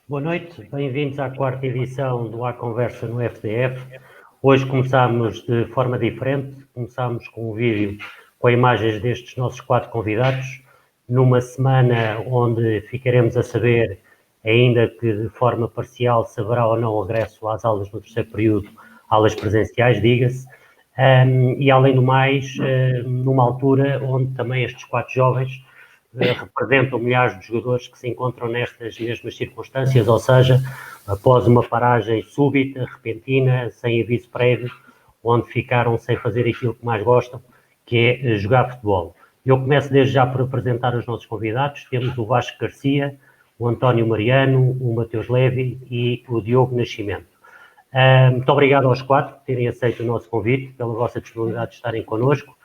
Boa noite, bem-vindos à quarta edição do A Conversa no FDF. Hoje começámos de forma diferente, começámos com um vídeo com imagens destes nossos 4 convidados, numa semana onde ficaremos a saber, ainda que de forma parcial, se haverá ou não regresso às aulas no terceiro período, aulas presenciais, diga-se, e além do mais, numa altura onde também estes 4 jovens representam milhares de jogadores que se encontram nestas mesmas circunstâncias, ou seja, após uma paragem súbita, repentina, sem aviso prévio, onde ficaram sem fazer aquilo que mais gostam, que é jogar futebol. Eu começo desde já por apresentar os nossos convidados. Temos o Vasco Garcia, o António Mariano, o Mateus Levi e o Diogo Nascimento. Muito obrigado aos 4 por terem aceito o nosso convite, pela vossa disponibilidade de estarem connosco.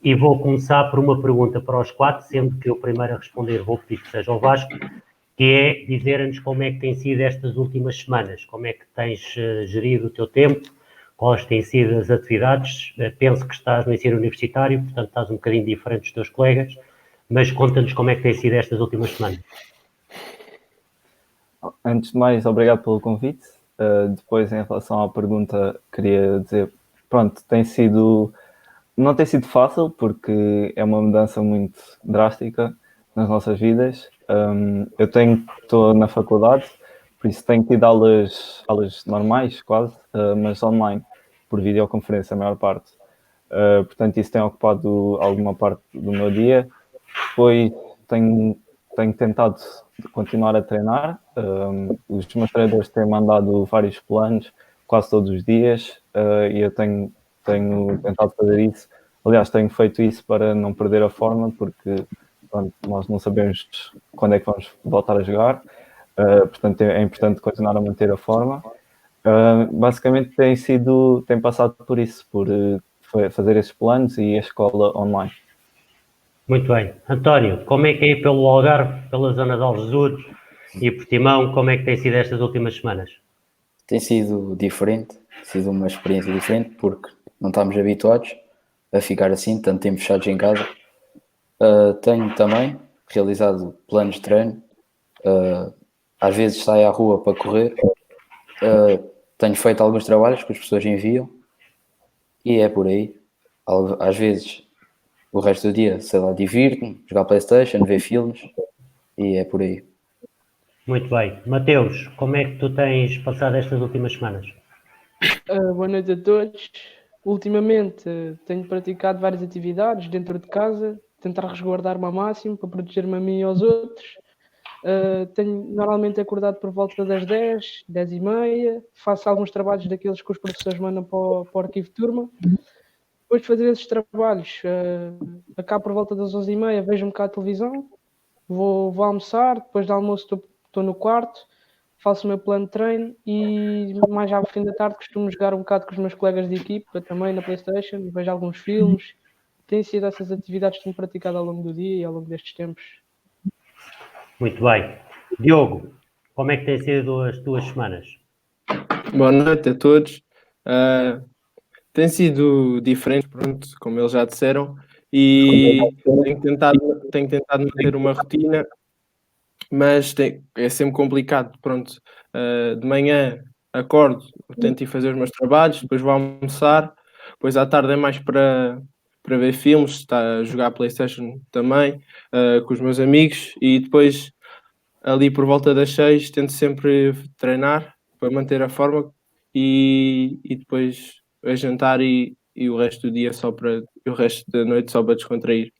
E vou começar por uma pergunta para os 4, sendo que eu primeiro a responder vou pedir que seja o Vasco, que é dizer-nos como é que têm sido estas últimas semanas, como é que tens gerido o teu tempo, quais têm sido as atividades. Penso que estás no ensino universitário, portanto estás um bocadinho diferente dos teus colegas, mas conta-nos como é que têm sido estas últimas semanas. Antes de mais, obrigado pelo convite. Depois, em relação à pergunta, queria dizer, pronto, não tem sido fácil, porque é uma mudança muito drástica nas nossas vidas. Eu estou na faculdade, por isso tenho tido aulas normais, quase, mas online, por videoconferência, a maior parte. Portanto, isso tem ocupado alguma parte do meu dia. Depois tenho tentado continuar a treinar. Os meus treinadores têm mandado vários planos, quase todos os dias, e eu tenho tentado fazer isso. Aliás, tenho feito isso para não perder a forma, porque pronto, nós não sabemos quando é que vamos voltar a jogar. Portanto, é importante continuar a manter a forma. Basicamente, tem passado por isso, por fazer esses planos e a escola online. Muito bem. António, como é que é aí pelo Algarve, pela zona de Algesur e Portimão, como é que tem sido estas últimas semanas? Tem sido diferente, tem sido uma experiência diferente, porque não estamos habituados a ficar assim, tanto tempo fechados em casa. Tenho também realizado planos de treino, às vezes saio à rua para correr, tenho feito alguns trabalhos que as pessoas enviam e é por aí. Às vezes, o resto do dia, sei lá, divirto-me, jogar PlayStation, ver filmes e é por aí. Muito bem. Mateus, como é que tu tens passado estas últimas semanas? Boa noite a todos. Ultimamente tenho praticado várias atividades dentro de casa, tentar resguardar-me ao máximo para proteger-me a mim e aos outros. Tenho normalmente acordado por volta das 10, 10h30, faço alguns trabalhos daqueles que os professores mandam para o arquivo de turma. Depois de fazer esses trabalhos, acabo por volta das 11h30, vejo um bocado de televisão, vou almoçar, depois do almoço estou no quarto, faço o meu plano de treino e mais ao fim da tarde costumo jogar um bocado com os meus colegas de equipa também na PlayStation, vejo alguns filmes. Têm sido essas atividades que tenho praticado ao longo do dia e ao longo destes tempos. Muito bem. Diogo, como é que têm sido as tuas semanas? Boa noite a todos. Tem sido diferente, pronto, como eles já disseram, e tenho tentado manter uma rotina, mas é sempre complicado, pronto. De manhã acordo, tento ir fazer os meus trabalhos, depois vou almoçar, depois à tarde é mais para ver filmes, está a jogar PlayStation também, com os meus amigos, e depois ali por volta das 6 tento sempre treinar para manter a forma e depois a jantar e o resto do dia o resto da noite só para descontrair.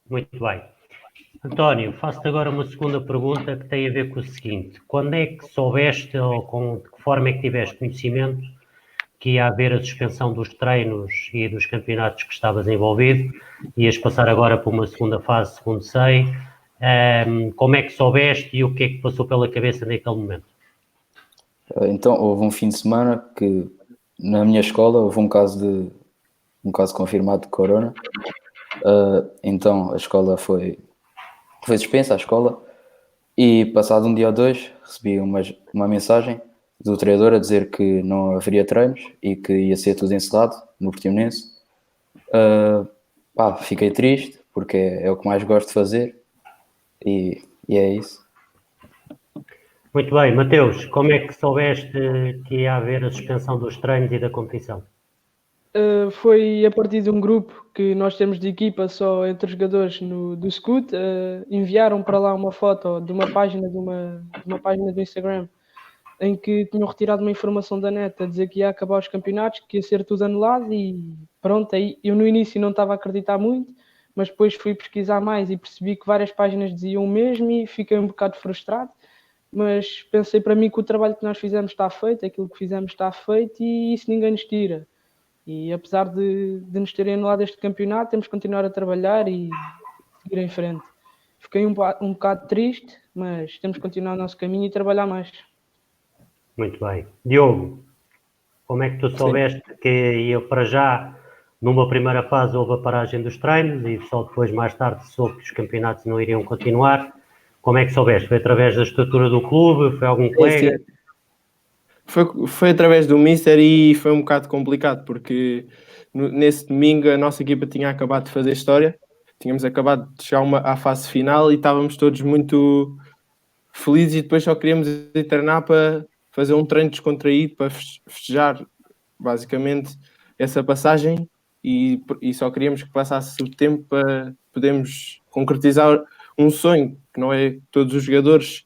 Muito bem. António, faço-te agora uma segunda pergunta que tem a ver com o seguinte. Quando é que soubeste ou de que forma é que tiveste conhecimento que ia haver a suspensão dos treinos e dos campeonatos que estavas envolvido, ias passar agora para uma segunda fase, segundo sei. Como é que soubeste e o que é que passou pela cabeça naquele momento? Então, houve um fim de semana que na minha escola houve um caso confirmado de corona. Então a escola foi suspensa, a escola, e passado um dia ou dois recebi uma mensagem do treinador a dizer que não haveria treinos e que ia ser tudo encerrado no Portimonense. Fiquei triste porque é o que mais gosto de fazer e é isso. Muito bem, Mateus, como é que soubeste que ia haver a suspensão dos treinos e da competição? Foi a partir de um grupo que nós temos de equipa só entre os jogadores do Scoot. Enviaram para lá uma foto de uma página de uma página do Instagram em que tinham retirado uma informação da net a dizer que ia acabar os campeonatos, que ia ser tudo anulado e pronto. Aí eu no início não estava a acreditar muito, mas depois fui pesquisar mais e percebi que várias páginas diziam o mesmo e fiquei um bocado frustrado. Mas pensei para mim que o trabalho que nós fizemos está feito, aquilo que fizemos está feito e isso ninguém nos tira. E apesar de nos terem anulado este campeonato, temos que continuar a trabalhar e seguir em frente. Fiquei um bocado triste, mas temos que continuar o nosso caminho e trabalhar mais. Muito bem. Diogo, como é que tu soubeste que ia para já, numa primeira fase houve a paragem dos treinos e só depois, mais tarde, soube que os campeonatos não iriam continuar? Como é que soubeste? Foi através da estrutura do clube? Foi algum colega? Sim. Foi através do Mister e foi um bocado complicado porque nesse domingo a nossa equipa tinha acabado de fazer história, tínhamos acabado de chegar à fase final e estávamos todos muito felizes e depois só queríamos ir treinar para fazer um treino descontraído para festejar basicamente essa passagem e só queríamos que passasse o tempo para podermos concretizar um sonho, que não é todos os jogadores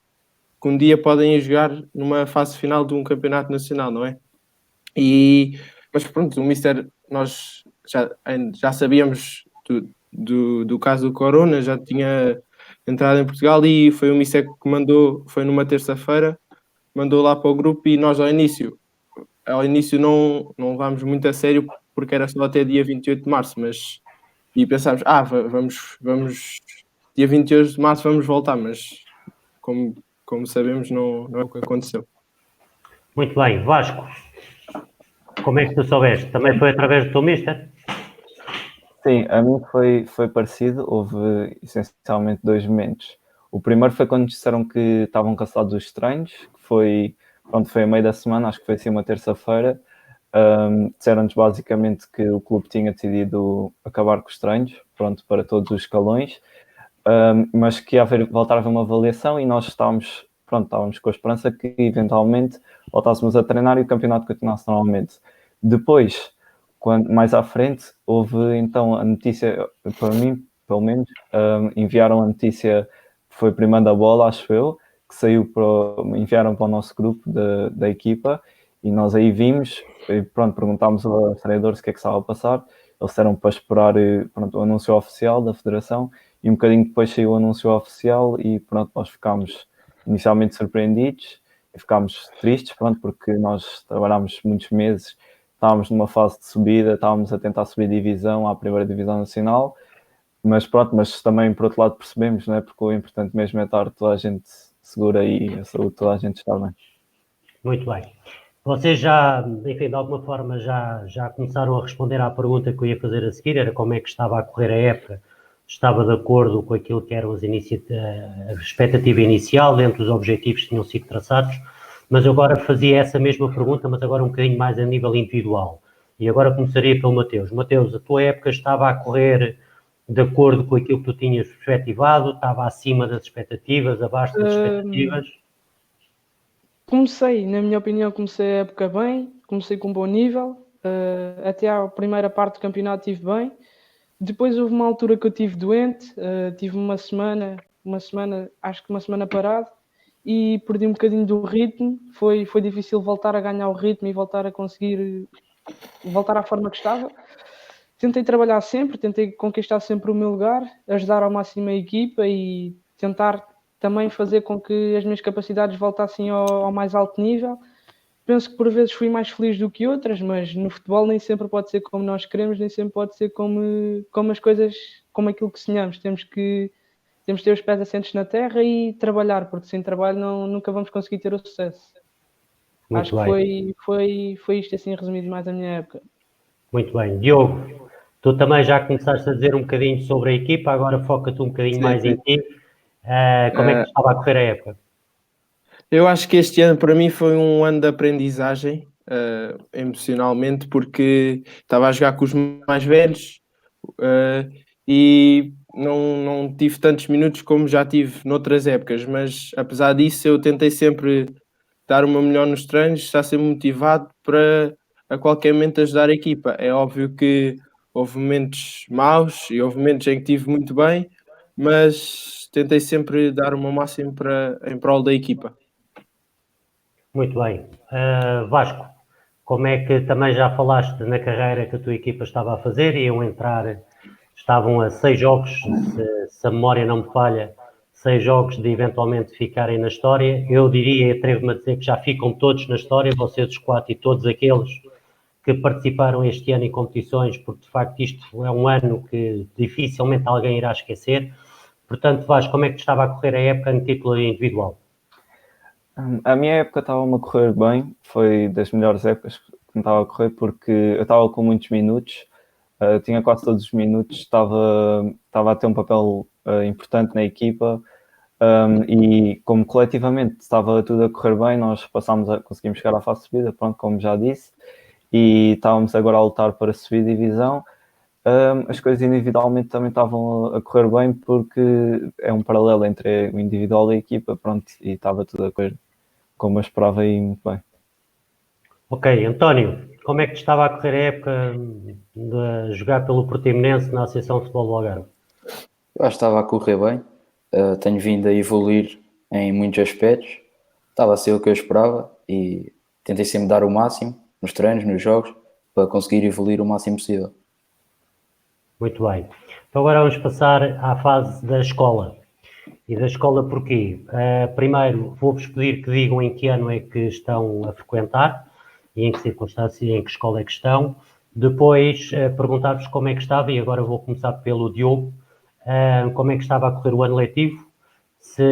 que um dia podem jogar numa fase final de um campeonato nacional, não é? Mas pronto, o Mister, nós já sabíamos do caso do Corona, já tinha entrado em Portugal e foi o Mister que mandou, foi numa terça-feira, mandou lá para o grupo e nós ao início não levámos muito a sério porque era só até dia 28 de março, e pensámos, vamos dia 28 de março vamos voltar, mas como sabemos não é o que aconteceu. Muito bem. Vasco, como é que tu soubeste? Também foi através do teu mister? Sim, a mim foi parecido. Houve essencialmente dois momentos. O primeiro foi quando disseram que estavam cancelados os treinos, que foi a meio da semana, acho que foi assim uma terça-feira. Disseram-nos basicamente que o clube tinha decidido acabar com os treinos, para todos os escalões, mas que ia voltar a haver uma avaliação e nós estávamos com a esperança que eventualmente voltássemos a treinar e o campeonato continuasse normalmente. Depois, mais à frente, houve então a notícia, para mim, pelo menos, enviaram a notícia, foi primeiro da bola, acho eu, que enviaram para o nosso grupo da equipa e nós aí vimos e perguntámos aos treinadores o que é que estava a passar. Eles disseram para esperar o anúncio oficial da federação e um bocadinho depois saiu o anúncio oficial e nós ficámos inicialmente surpreendidos e ficámos tristes, porque nós trabalhámos muitos meses, estávamos numa fase de subida, estávamos a tentar subir divisão à primeira divisão nacional, mas também por outro lado percebemos, não é? Porque o importante mesmo é estar toda a gente segura e a saúde de toda a gente está bem. Muito bem. Vocês já, enfim, de alguma forma já começaram a responder à pergunta que eu ia fazer a seguir, era como é que estava a correr a época, estava de acordo com aquilo que eram a expectativa inicial, dentro dos objetivos que tinham sido traçados, mas eu agora fazia essa mesma pergunta, mas agora um bocadinho mais a nível individual. E agora começaria pelo Mateus. Mateus, a tua época estava a correr de acordo com aquilo que tu tinhas perspectivado, estava acima das expectativas, abaixo das expectativas? Na minha opinião, comecei a época bem, comecei com um bom nível, até à primeira parte do campeonato estive bem. Depois houve uma altura que eu estive doente, tive uma semana, acho que uma semana parado, e perdi um bocadinho do ritmo. Foi difícil voltar a ganhar o ritmo e voltar a conseguir voltar à forma que estava. Tentei trabalhar sempre, tentei conquistar sempre o meu lugar, ajudar ao máximo a equipa e tentar também fazer com que as minhas capacidades voltassem ao mais alto nível. penso que por vezes fui mais feliz do que outras, mas no futebol nem sempre pode ser como nós queremos, nem sempre pode ser como as coisas, como aquilo que sonhamos. Temos que ter os pés assentes na terra e trabalhar, porque sem trabalho nunca vamos conseguir ter o sucesso. Muito Acho bem. que foi isto assim resumido mais a minha época. Muito bem. Diogo, tu também já começaste a dizer um bocadinho sobre a equipa, agora foca-te um bocadinho Sim, mais em sim. ti. Como é que estava a correr a época? Eu acho que este ano para mim foi um ano de aprendizagem, emocionalmente, porque estava a jogar com os mais velhos, e não tive tantos minutos como já tive noutras épocas, mas apesar disso eu tentei sempre dar o meu melhor nos treinos, estar sempre motivado para a qualquer momento ajudar a equipa. É óbvio que houve momentos maus e houve momentos em que estive muito bem, mas tentei sempre dar o meu máximo em prol da equipa. Muito bem. Vasco, como é que também já falaste na carreira que a tua equipa estava a fazer? Estavam a 6 jogos, se a memória não me falha, 6 jogos de eventualmente ficarem na história. Eu diria, atrevo-me a dizer que já ficam todos na história, vocês os 4 e todos aqueles que participaram este ano em competições, porque de facto isto é um ano que dificilmente alguém irá esquecer. Portanto, Vasco, como é que estava a correr a época no título individual? A minha época estava-me a correr bem, foi das melhores épocas que me estava a correr, porque eu estava com muitos minutos, tinha quase todos os minutos, estava a ter um papel importante na equipa, e como coletivamente estava tudo a correr bem, nós conseguimos chegar à fase de subida, pronto, como já disse, e estávamos agora a lutar para subir divisão. As coisas individualmente também estavam a correr bem, porque é um paralelo entre o individual e a equipa, pronto, e estava tudo a correr como eu esperava e muito bem. Ok, António, como é que te estava a correr a época de jogar pelo Portimonense na Associação de Futebol do Algarve? Eu acho que estava a correr bem, tenho vindo a evoluir em muitos aspectos, estava a ser o que eu esperava e tentei sempre dar o máximo nos treinos, nos jogos, para conseguir evoluir o máximo possível. Muito bem. Então agora vamos passar à fase da escola. E da escola porquê? Primeiro, vou-vos pedir que digam em que ano é que estão a frequentar e em que circunstâncias e em que escola é que estão. Depois, perguntar-vos como é que estava, e agora vou começar pelo Diogo, como é que estava a correr o ano letivo, se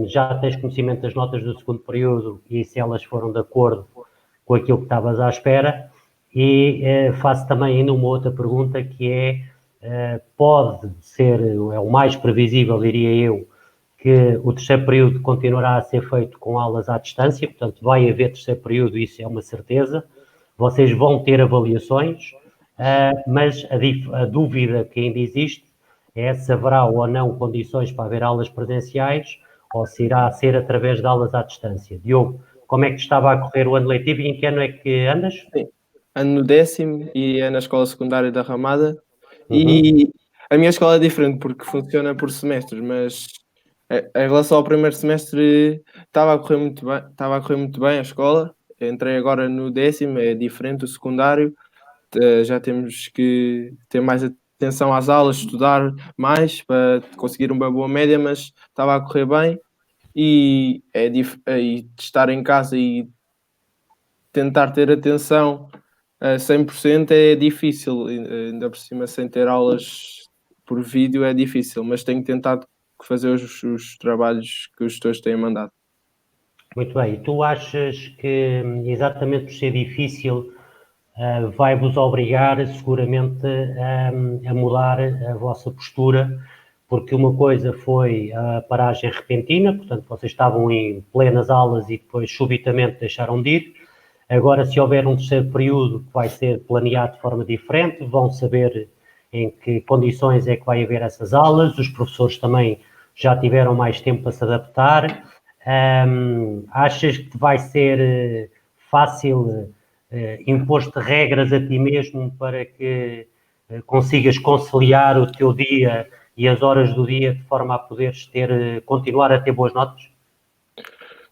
já tens conhecimento das notas do segundo período e se elas foram de acordo com aquilo que estavas à espera. E faço também ainda uma outra pergunta que pode ser, é o mais previsível, diria eu, que o terceiro período continuará a ser feito com aulas à distância, portanto vai haver terceiro período, isso é uma certeza. Vocês vão ter avaliações, mas a dúvida que ainda existe é se haverá ou não condições para haver aulas presenciais ou se irá ser através de aulas à distância. Diogo, como é que estava a correr o ano letivo e em que ano é que andas? Sim. Ando no 10º e é na escola secundária da Ramada. Uhum. E a minha escola é diferente porque funciona por semestres, mas em relação ao primeiro semestre estava a correr muito bem a escola. Entrei agora no 10º, é diferente do secundário. Já temos que ter mais atenção às aulas, estudar mais para conseguir uma boa média, mas estava a correr bem e e estar em casa e tentar ter atenção a 100% é difícil, ainda por cima sem ter aulas por vídeo é difícil, mas tenho tentado fazer os trabalhos que os tutores têm mandado. Muito bem. E tu achas que exatamente por ser difícil vai-vos obrigar seguramente a mudar a vossa postura, porque uma coisa foi a paragem repentina, portanto vocês estavam em plenas aulas e depois subitamente deixaram de ir. Agora, se houver um terceiro período que vai ser planeado de forma diferente, vão saber em que condições é que vai haver essas aulas, os professores também já tiveram mais tempo para se adaptar. Achas que vai ser fácil impor-te regras a ti mesmo para que consigas conciliar o teu dia e as horas do dia de forma a poderes continuar a ter boas notas?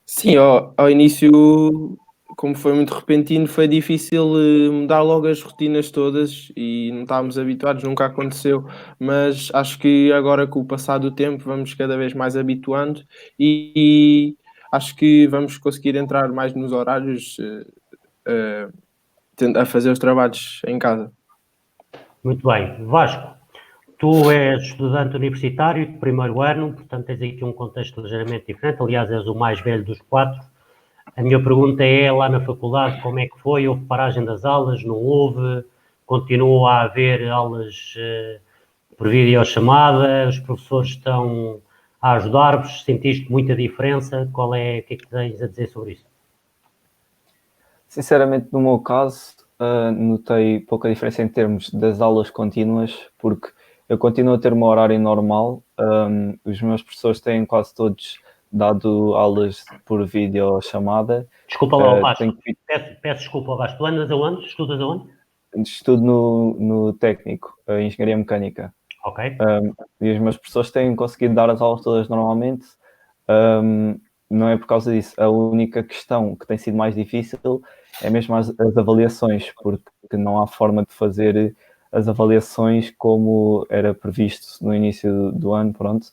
Sim, ao início, como foi muito repentino, foi difícil mudar logo as rotinas todas e não estávamos habituados, nunca aconteceu, mas acho que agora com o passar do tempo vamos cada vez mais habituando e acho que vamos conseguir entrar mais nos horários a fazer os trabalhos em casa. Muito bem. Vasco, tu és estudante universitário de primeiro ano, portanto tens aqui um contexto ligeiramente diferente. Aliás, és o mais velho dos 4. A minha pergunta é, lá na faculdade, como é que foi? Houve paragem das aulas? Não houve? Continuou a haver aulas por videochamada? Os professores estão a ajudar-vos? Sentiste muita diferença? O que é que tens a dizer sobre isso? Sinceramente, no meu caso, notei pouca diferença em termos das aulas contínuas, porque eu continuo a ter um horário normal. Os meus professores têm quase todos dado aulas por videochamada. Desculpa lá, Vasco. Tenho que- Peço desculpa, Vasco. Tu andas aonde? Estudas aonde? Estudo no técnico, Engenharia Mecânica. Ok. E os meus professores têm conseguido dar as aulas todas normalmente. Não é por causa disso. A única questão que tem sido mais difícil é mesmo as avaliações, porque não há forma de fazer as avaliações como era previsto no início do ano, pronto.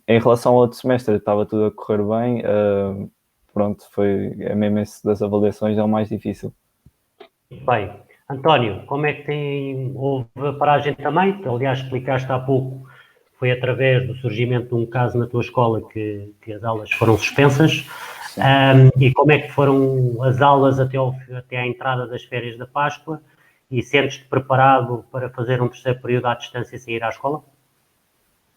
Em relação ao outro semestre, estava tudo a correr bem. Pronto, é mesmo esse das avaliações é o mais difícil. Bem, António, como é que houve a paragem também? Aliás, explicaste há pouco, foi através do surgimento de um caso na tua escola que as aulas foram suspensas. E como é que foram as aulas até à entrada das férias da Páscoa? E sentes-te preparado para fazer um terceiro período à distância sem ir à escola?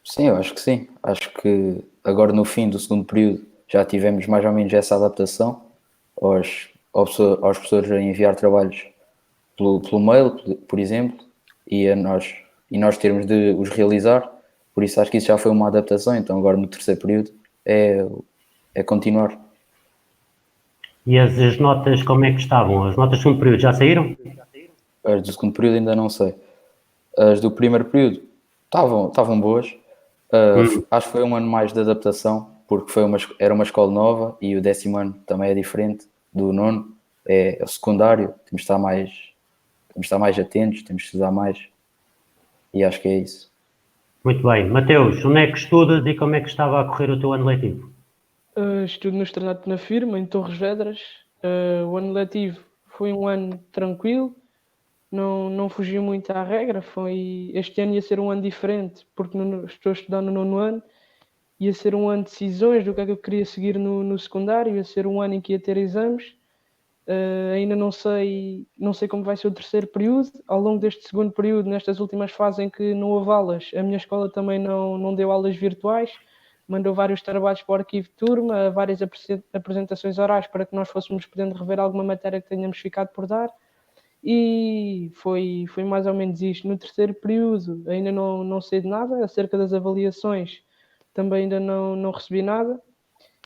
Sim, eu acho que sim. Acho que agora no fim do segundo período já tivemos mais ou menos essa adaptação aos professores a enviar trabalhos pelo mail, por exemplo, e nós termos de os realizar. Por isso acho que isso já foi uma adaptação. Então agora no terceiro período é continuar. E as notas, como é que estavam? As notas do segundo período já saíram? As do segundo período ainda não sei. As do primeiro período estavam boas. Acho que foi um ano mais de adaptação, porque era uma escola nova e o 10º ano também é diferente do nono. É o secundário, temos de estar mais atentos, temos de estudar mais. E acho que é isso. Muito bem. Mateus, onde é que estudas e como é que estava a correr o teu ano letivo? Estudo no Externato na Firma, em Torres Vedras. O ano letivo foi um ano tranquilo, não fugi muito à regra. Este ano ia ser um ano diferente, porque estou a estudar no nono ano. Ia ser um ano de decisões do que é que eu queria seguir no secundário, ia ser um ano em que ia ter exames. Ainda não sei como vai ser o terceiro período. Ao longo deste segundo período, nestas últimas fases em que não houve aulas, a minha escola também não deu aulas virtuais, mandou vários trabalhos para o arquivo de turma, várias apresentações orais para que nós fôssemos podendo rever alguma matéria que tenhamos ficado por dar. E foi mais ou menos isto. No terceiro período ainda não sei de nada, acerca das avaliações também ainda não recebi nada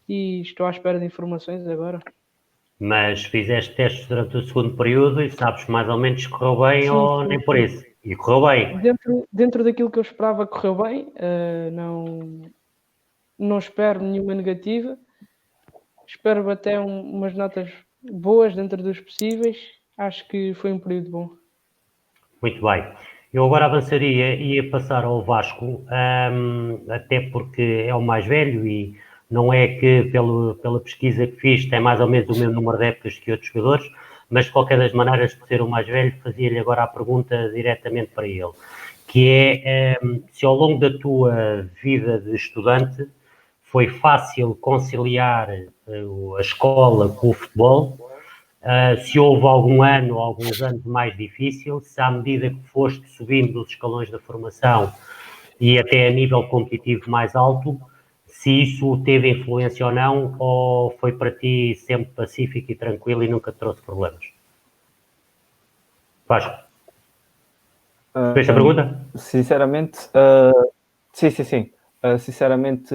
e estou à espera de informações agora. Mas fizeste testes durante o segundo período e sabes mais ou menos se correu bem ou nem por isso. E correu bem. Dentro daquilo que eu esperava, correu bem. Não espero nenhuma negativa. Espero até umas notas boas dentro dos possíveis. Acho que foi um período bom. Muito bem. Eu agora avançaria e ia passar ao Vasco, até porque é o mais velho e não é que pela pesquisa que fiz tem mais ou menos o mesmo número de épocas que outros jogadores, mas de qualquer das maneiras, por ser o mais velho, fazia-lhe agora a pergunta diretamente para ele, que é se ao longo da tua vida de estudante foi fácil conciliar a escola com o futebol, se houve algum ano ou alguns anos mais difícil, se à medida que foste subindo os escalões da formação e até a nível competitivo mais alto, se isso teve influência ou não, ou foi para ti sempre pacífico e tranquilo e nunca te trouxe problemas? Vasco, fez a pergunta? Sinceramente, sim. Sinceramente,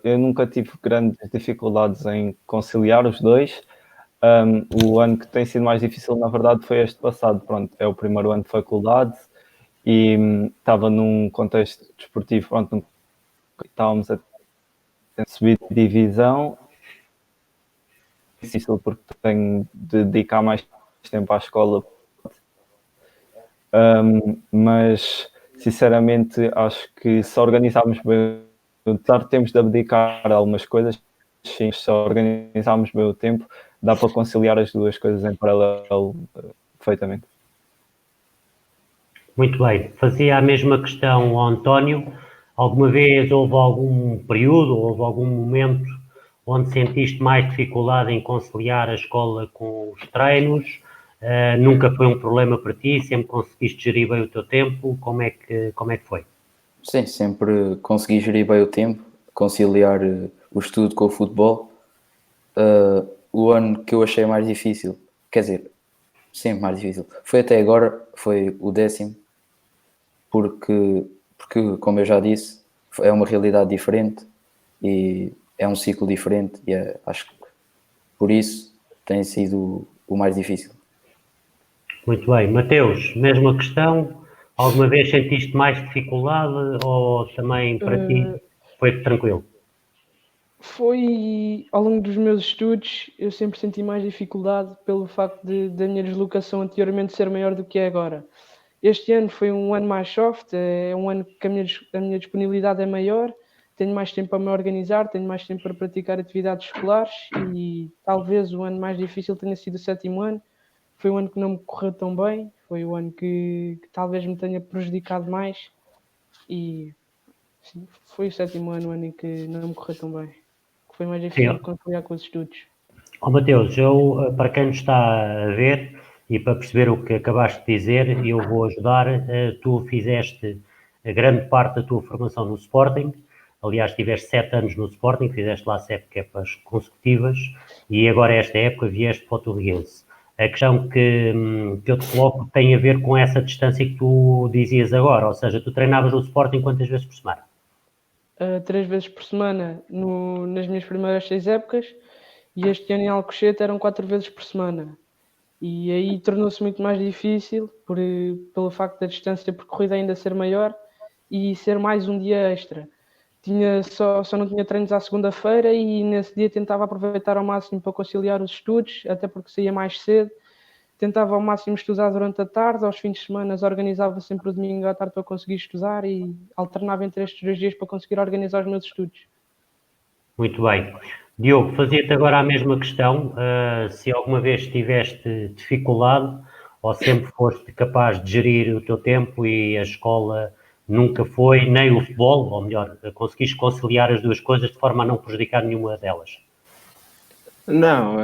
eu nunca tive grandes dificuldades em conciliar os dois. O ano que tem sido mais difícil, na verdade, foi este passado. Pronto, é o primeiro ano de faculdade e estava num contexto desportivo, pronto, estávamos a subir de divisão. Difícil porque tenho de dedicar mais tempo à escola. Mas, sinceramente, acho que se organizarmos bem, temos de abdicar algumas coisas, sim, se organizarmos bem o tempo, dá para conciliar as duas coisas em paralelo perfeitamente. Muito bem. Fazia a mesma questão ao António. Alguma vez houve algum período, houve algum momento onde sentiste mais dificuldade em conciliar a escola com os treinos? Nunca foi um problema para ti? Sempre conseguiste gerir bem o teu tempo? Como é que foi? Sim, sempre consegui gerir bem o tempo, conciliar o estudo com o futebol. O ano que eu achei mais difícil, quer dizer, sempre mais difícil, foi até agora, foi o 10º, porque, como eu já disse, é uma realidade diferente e é um ciclo diferente e acho que por isso tem sido o mais difícil. Muito bem. Mateus, mesma questão. Alguma vez sentiste mais dificuldade ou também para ti foi tranquilo? Foi ao longo dos meus estudos, eu sempre senti mais dificuldade pelo facto da minha deslocação anteriormente ser maior do que é agora. Este ano foi um ano mais soft, é um ano que a minha disponibilidade é maior, tenho mais tempo para me organizar, tenho mais tempo para praticar atividades escolares e talvez o ano mais difícil tenha sido o 7º ano. Foi um ano que não me correu tão bem, foi o ano que talvez me tenha prejudicado mais e sim, foi o 7º ano, o ano em que não me correu tão bem, que foi mais difícil de conciliar com os estudos. Mateus, eu, para quem nos está a ver e para perceber o que acabaste de dizer, eu vou ajudar. Tu fizeste a grande parte da tua formação no Sporting, aliás, tiveste 7 anos no Sporting, fizeste lá 7 épocas consecutivas e agora esta época vieste para o Torriguense. A questão que eu te coloco tem a ver com essa distância que tu dizias agora, ou seja, tu treinavas no Sporting quantas vezes por semana? 3 vezes por semana nas minhas primeiras 6 épocas e este ano em Alcochete eram 4 vezes por semana. E aí tornou-se muito mais difícil pelo facto da distância percorrida ainda ser maior e ser mais um dia extra. Só não tinha treinos à segunda-feira e nesse dia tentava aproveitar ao máximo para conciliar os estudos, até porque saía mais cedo. Tentava ao máximo estudar durante a tarde, aos fins de semana organizava sempre o domingo à tarde para conseguir estudar e alternava entre estes 2 dias para conseguir organizar os meus estudos. Muito bem. Diogo, fazia-te agora a mesma questão, se alguma vez tiveste dificuldade ou sempre foste capaz de gerir o teu tempo e a escola nunca foi, nem o futebol, ou melhor, conseguiste conciliar as duas coisas de forma a não prejudicar nenhuma delas? Não,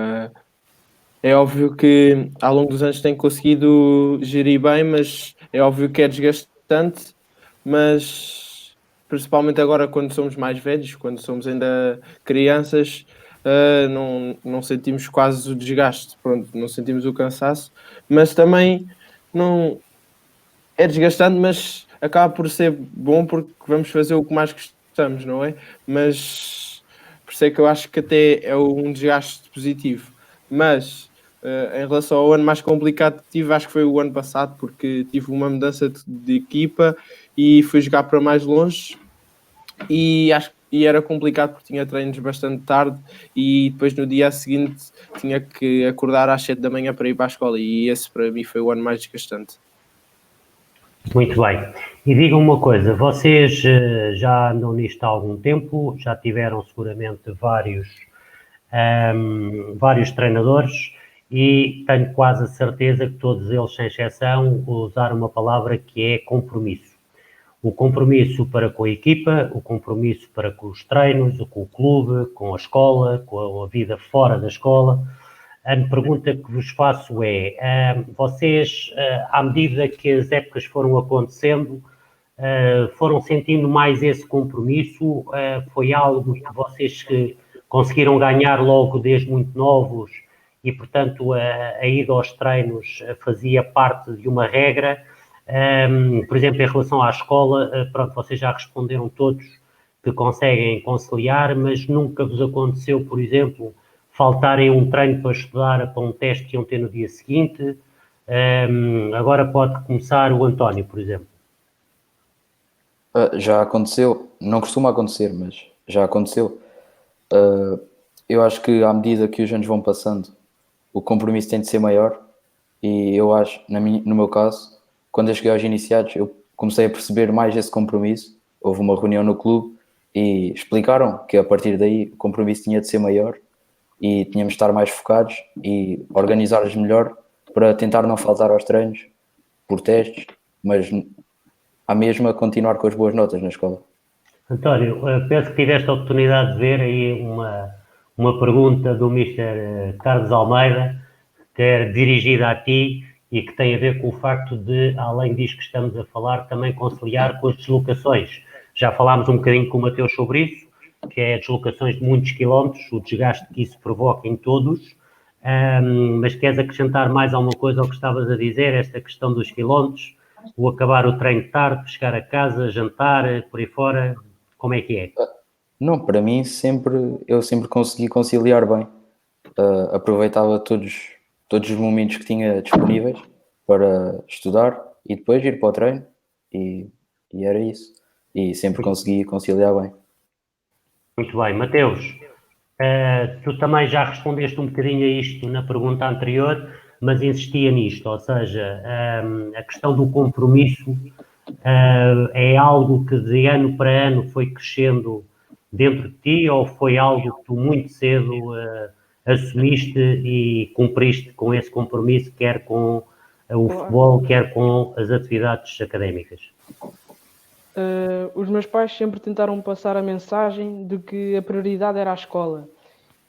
é óbvio que ao longo dos anos tenho conseguido gerir bem, mas é óbvio que é desgastante, mas principalmente agora quando somos mais velhos, quando somos ainda crianças, não sentimos quase o desgaste, pronto, não sentimos o cansaço, mas também não é desgastante, mas acaba por ser bom porque vamos fazer o que mais gostamos, não é? Mas por isso é que eu acho que até é um desgaste positivo. Mas em relação ao ano mais complicado que tive, acho que foi o ano passado, porque tive uma mudança de equipa e fui jogar para mais longe e era complicado porque tinha treinos bastante tarde e depois no dia seguinte tinha que acordar às 7 da manhã para ir para a escola e esse para mim foi o ano mais desgastante. Muito bem. E digam uma coisa, vocês já andam nisto há algum tempo, já tiveram seguramente vários treinadores e tenho quase a certeza que todos eles, sem exceção, usaram uma palavra que é compromisso. O compromisso para com a equipa, o compromisso para com os treinos, com o clube, com a escola, com a vida fora da escola. A pergunta que vos faço é, vocês, à medida que as épocas foram acontecendo, foram sentindo mais esse compromisso? Foi algo que vocês conseguiram ganhar logo desde muito novos e, portanto, a ida aos treinos fazia parte de uma regra? Por exemplo, em relação à escola, pronto, vocês já responderam todos que conseguem conciliar, mas nunca vos aconteceu, por exemplo, faltarem um treino para estudar para um teste que iam ter no dia seguinte? Agora pode começar o António, por exemplo. Já aconteceu, não costuma acontecer, mas já aconteceu. Eu acho que à medida que os anos vão passando, o compromisso tem de ser maior e eu acho, no meu caso, quando eu cheguei aos iniciados, eu comecei a perceber mais esse compromisso. Houve uma reunião no clube e explicaram que a partir daí o compromisso tinha de ser maior e tínhamos de estar mais focados e organizar-nos melhor para tentar não faltar aos treinos por testes, mas à mesma continuar com as boas notas na escola. António, penso que tiveste a oportunidade de ver aí uma pergunta do Mr. Carlos Almeida, que é dirigida a ti e que tem a ver com o facto de, além disto que estamos a falar, também conciliar com as deslocações. Já falámos um bocadinho com o Mateus sobre isso, que é deslocações de muitos quilómetros, o desgaste que isso provoca em todos, mas queres acrescentar mais alguma coisa ao que estavas a dizer, esta questão dos quilómetros, o acabar o treino tarde, chegar a casa, jantar, por aí fora, como é que é? Não, para mim eu sempre consegui conciliar bem. Aproveitava todos os momentos que tinha disponíveis para estudar e depois ir para o treino e era isso. E sempre consegui conciliar bem. Muito bem. Mateus, tu também já respondeste um bocadinho a isto na pergunta anterior, mas insistia nisto, ou seja, a questão do compromisso é algo que de ano para ano foi crescendo dentro de ti ou foi algo que tu muito cedo assumiste e cumpriste com esse compromisso, quer com o futebol, quer com as atividades académicas? Os meus pais sempre tentaram passar a mensagem de que a prioridade era a escola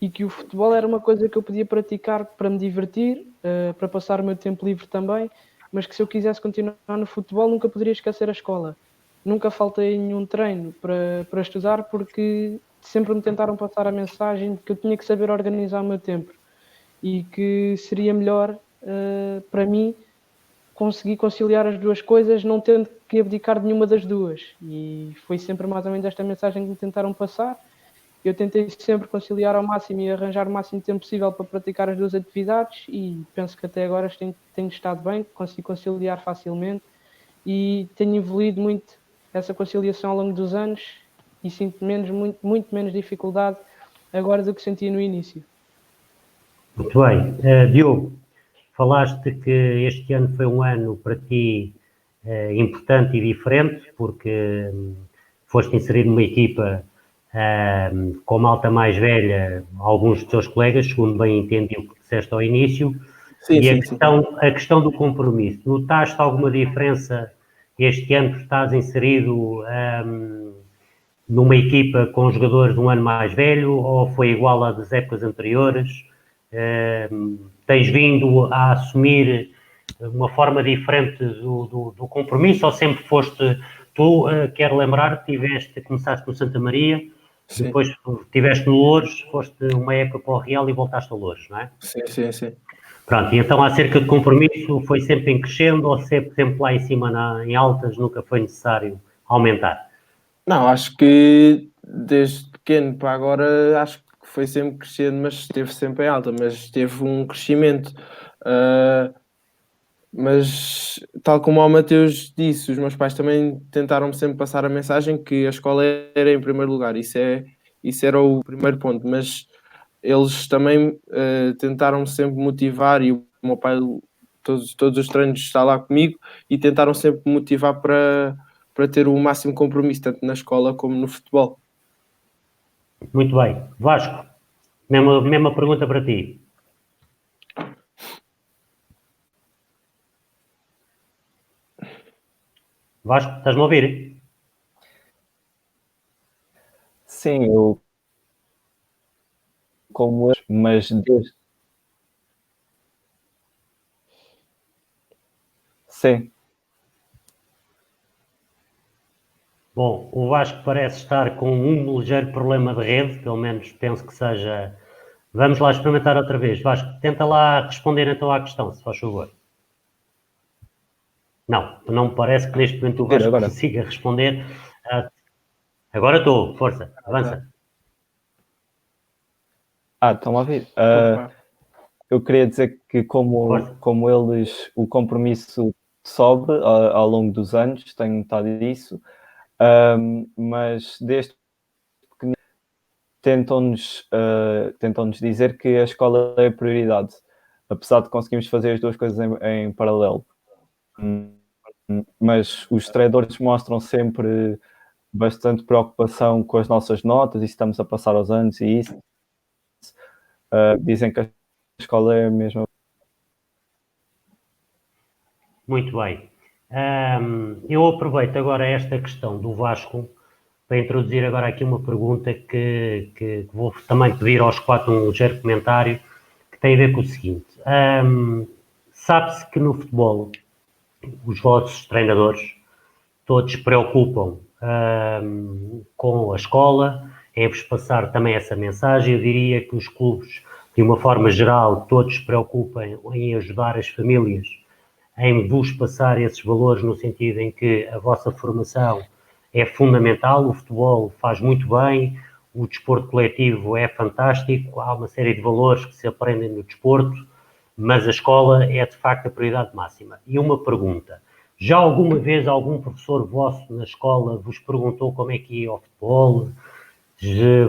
e que o futebol era uma coisa que eu podia praticar para me divertir, para passar o meu tempo livre também, mas que se eu quisesse continuar no futebol nunca poderia esquecer a escola. Nunca faltei em nenhum treino para estudar porque sempre me tentaram passar a mensagem de que eu tinha que saber organizar o meu tempo e que seria melhor para mim conseguir conciliar as duas coisas não tendo que abdicar de nenhuma das duas. E foi sempre mais ou menos esta mensagem que me tentaram passar. Eu tentei sempre conciliar ao máximo e arranjar o máximo de tempo possível para praticar as duas atividades e penso que até agora tenho estado bem, consigo conciliar facilmente e tenho evoluído muito essa conciliação ao longo dos anos e sinto muito menos dificuldade agora do que sentia no início. Muito bem. Diogo, falaste que este ano foi um ano para ti importante e diferente, porque foste inserido numa equipa com malta mais velha, alguns dos teus colegas, segundo bem entendi o que disseste ao início, Sim, e sim, a questão do compromisso. Notaste alguma diferença este ano que estás inserido numa equipa com jogadores de um ano mais velho, ou foi igual à das épocas anteriores? Tens vindo a assumir uma forma diferente do compromisso, ou sempre foste tu, quero lembrar, começaste no Santa Maria, sim. depois estiveste no Louros, foste uma época para o Real e voltaste ao Louros, não é? Sim. Pronto, e então acerca de compromisso, foi sempre em crescendo ou sempre lá em cima em altas, nunca foi necessário aumentar? Não, acho que desde pequeno para agora acho que foi sempre crescendo, mas esteve sempre em alta, mas teve um crescimento. Mas tal como o Mateus disse, os meus pais também tentaram sempre passar a mensagem que a escola era em primeiro lugar, isso era o primeiro ponto, mas eles também tentaram sempre motivar e o meu pai todos os treinos está lá comigo e tentaram sempre motivar para ter o máximo compromisso, tanto na escola como no futebol. Muito bem. Vasco, mesma pergunta para ti. Vasco, estás-me a ouvir? Sim, eu como eu, mas desde... Sim. Bom, o Vasco parece estar com um ligeiro problema de rede, pelo menos penso que seja. Vamos lá experimentar outra vez. Vasco, tenta lá responder então à questão, se faz favor. Não me parece que neste momento o Vasco Agora. consiga responder. Agora estou, força, avança. Estão a ouvir? Eu queria dizer que como eles, o compromisso sobe ao longo dos anos, tenho notado isso, mas desde que tentam-nos dizer que a escola é a prioridade, apesar de conseguirmos fazer as duas coisas em paralelo. Mas os treinadores mostram sempre bastante preocupação com as nossas notas e estamos a passar aos anos e isso. dizem que a escola é a mesma. Muito bem. Eu aproveito agora esta questão do Vasco para introduzir agora aqui uma pergunta que vou também pedir aos quatro um ligeiro comentário, que tem a ver com o seguinte. Sabe-se que no futebol os vossos treinadores todos se preocupam com a escola, é-vos passar também essa mensagem. Eu diria que os clubes, de uma forma geral, todos se preocupam em ajudar as famílias, em vos passar esses valores, no sentido em que a vossa formação é fundamental, o futebol faz muito bem, o desporto coletivo é fantástico, há uma série de valores que se aprendem no desporto, mas a escola é de facto a prioridade máxima. E uma pergunta: já alguma vez algum professor vosso na escola vos perguntou como é que ia ao futebol?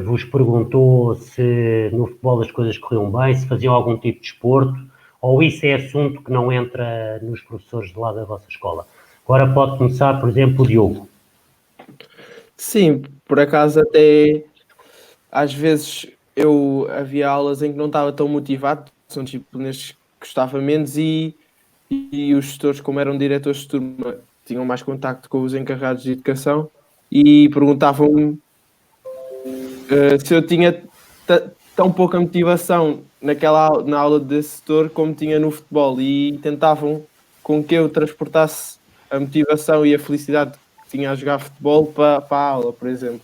Vos perguntou se no futebol as coisas corriam bem, se faziam algum tipo de desporto? Ou isso é assunto que não entra nos professores de lá da vossa escola? Agora pode começar, por exemplo, o Diogo. Sim, por acaso até às vezes eu havia aulas em que não estava tão motivado, são disciplinas que gostava menos e os gestores, como eram diretores de turma, tinham mais contacto com os encarregados de educação e perguntavam-me se eu tinha tão pouca motivação na aula desse setor como tinha no futebol e tentavam com que eu transportasse a motivação e a felicidade que tinha a jogar futebol para a aula, por exemplo.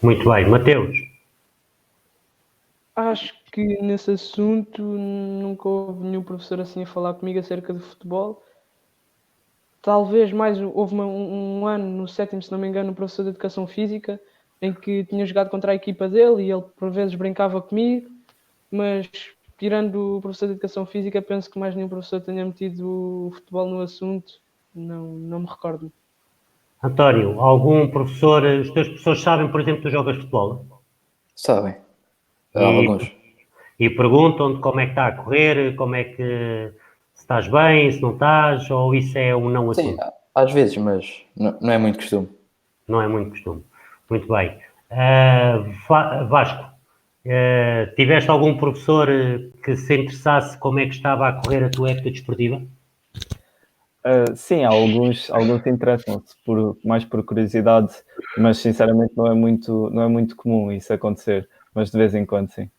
Muito bem. Mateus? Acho que nesse assunto nunca houve nenhum professor assim a falar comigo acerca de futebol. Talvez houve um ano, no sétimo, se não me engano, um professor de Educação Física, em que tinha jogado contra a equipa dele e ele por vezes brincava comigo, mas tirando o professor de Educação Física, penso que mais nenhum professor tenha metido o futebol no assunto, não me recordo. António, algum professor, os teus professores sabem, por exemplo, que tu jogas futebol? Sabem. E, Alguns. e perguntam-te como é que está a correr, como é que se estás bem, se não estás, ou isso é um não Sim, assunto? às vezes, mas não é muito costume. Não é muito costume. Muito bem. Vasco, tiveste algum professor que se interessasse como é que estava a correr a tua época desportiva? Sim, alguns interessam-se mais por curiosidade, mas sinceramente não é muito comum isso acontecer, mas de vez em quando sim.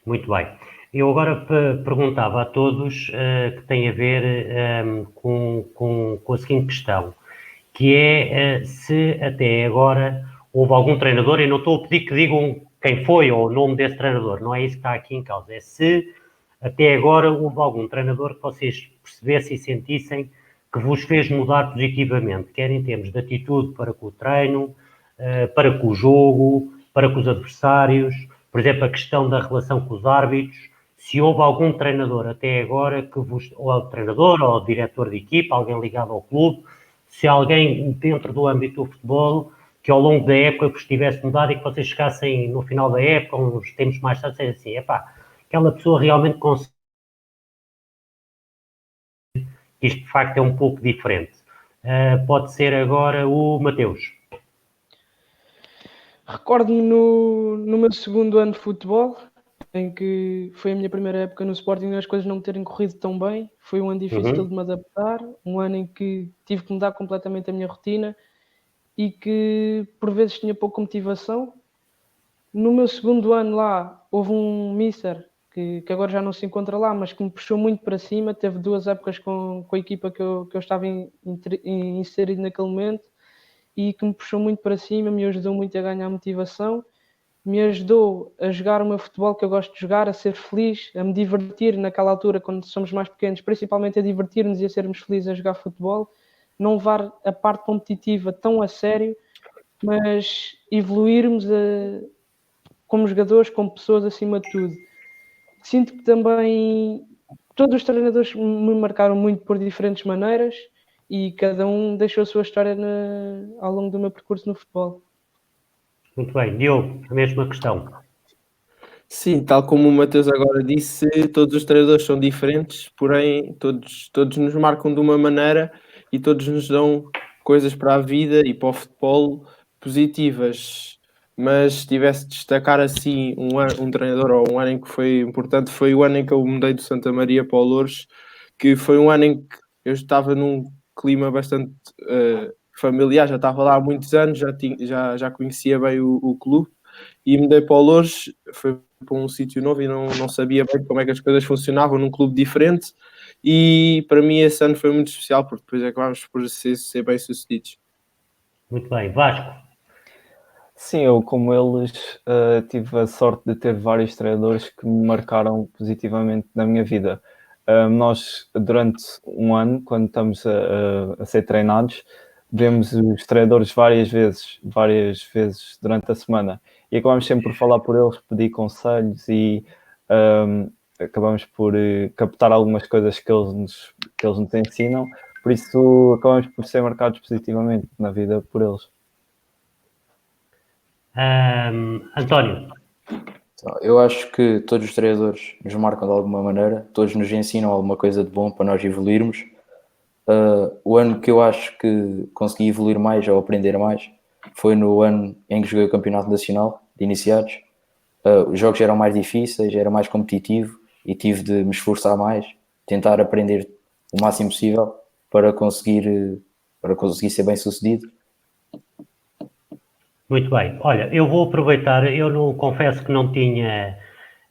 Muito bem. Eu agora perguntava a todos que tem a ver com a seguinte questão, que é se até agora houve algum treinador, e não estou a pedir que digam quem foi ou o nome desse treinador, não é isso que está aqui em causa, é se até agora houve algum treinador que vocês percebessem e sentissem que vos fez mudar positivamente, quer em termos de atitude para com o treino, para com o jogo, para com os adversários, por exemplo, a questão da relação com os árbitros. Se houve algum treinador até agora que vos, ou treinador, ou diretor de equipa, alguém ligado ao clube, se alguém dentro do âmbito do futebol que ao longo da época vos tivesse mudado e que vocês chegassem no final da época, uns tempos mais tarde, e assim, epá, aquela pessoa realmente consegue. Isto de facto é um pouco diferente. Pode ser agora o Mateus. Recordo-me no meu segundo ano de futebol, em que foi a minha primeira época no Sporting e as coisas não terem corrido tão bem. Foi um ano difícil de me adaptar, um ano em que tive que mudar completamente a minha rotina e que por vezes tinha pouca motivação. No meu segundo ano lá, houve um mister que agora já não se encontra lá, mas que me puxou muito para cima. Teve 2 épocas com a equipa que eu estava inserido naquele momento e que me puxou muito para cima, me ajudou muito a ganhar motivação, me ajudou a jogar o meu futebol que eu gosto de jogar, a ser feliz, a me divertir naquela altura, quando somos mais pequenos, principalmente a divertir-nos e a sermos felizes a jogar futebol, não levar a parte competitiva tão a sério, mas evoluirmos como jogadores, como pessoas acima de tudo. Sinto que também todos os treinadores me marcaram muito por diferentes maneiras e cada um deixou a sua história ao longo do meu percurso no futebol. Muito bem. Diogo, a mesma questão. Sim, tal como o Mateus agora disse, todos os treinadores são diferentes, porém todos nos marcam de uma maneira e todos nos dão coisas para a vida e para o futebol positivas. mas se tivesse de destacar assim um treinador ou um ano em que foi importante, foi o ano em que eu mudei do Santa Maria para o Loures, que foi um ano em que eu estava num clima bastante familiar, já estava lá há muitos anos, já conhecia bem o clube, e mudei para o Loures, foi para um sítio novo e não sabia bem como é que as coisas funcionavam num clube diferente, e para mim esse ano foi muito especial, porque depois acabámos por ser bem sucedidos. Muito bem. Vasco, Sim, eu, como eles, tive a sorte de ter vários treinadores que me marcaram positivamente na minha vida. Nós, durante um ano, quando estamos a ser treinados, vemos os treinadores várias vezes durante a semana, e acabamos sempre por falar por eles, pedir conselhos e acabamos por captar algumas coisas que eles nos ensinam, por isso acabamos por ser marcados positivamente na vida por eles. António, Então, eu acho que todos os treinadores nos marcam de alguma maneira, todos nos ensinam alguma coisa de bom para nós evoluirmos. O ano que eu acho que consegui evoluir mais ou aprender mais foi no ano em que joguei o Campeonato Nacional de Iniciados. Os jogos eram mais difíceis, era mais competitivo e tive de me esforçar mais, tentar aprender o máximo possível para conseguir ser bem sucedido. muito bem. Olha, eu vou aproveitar, eu não confesso que não tinha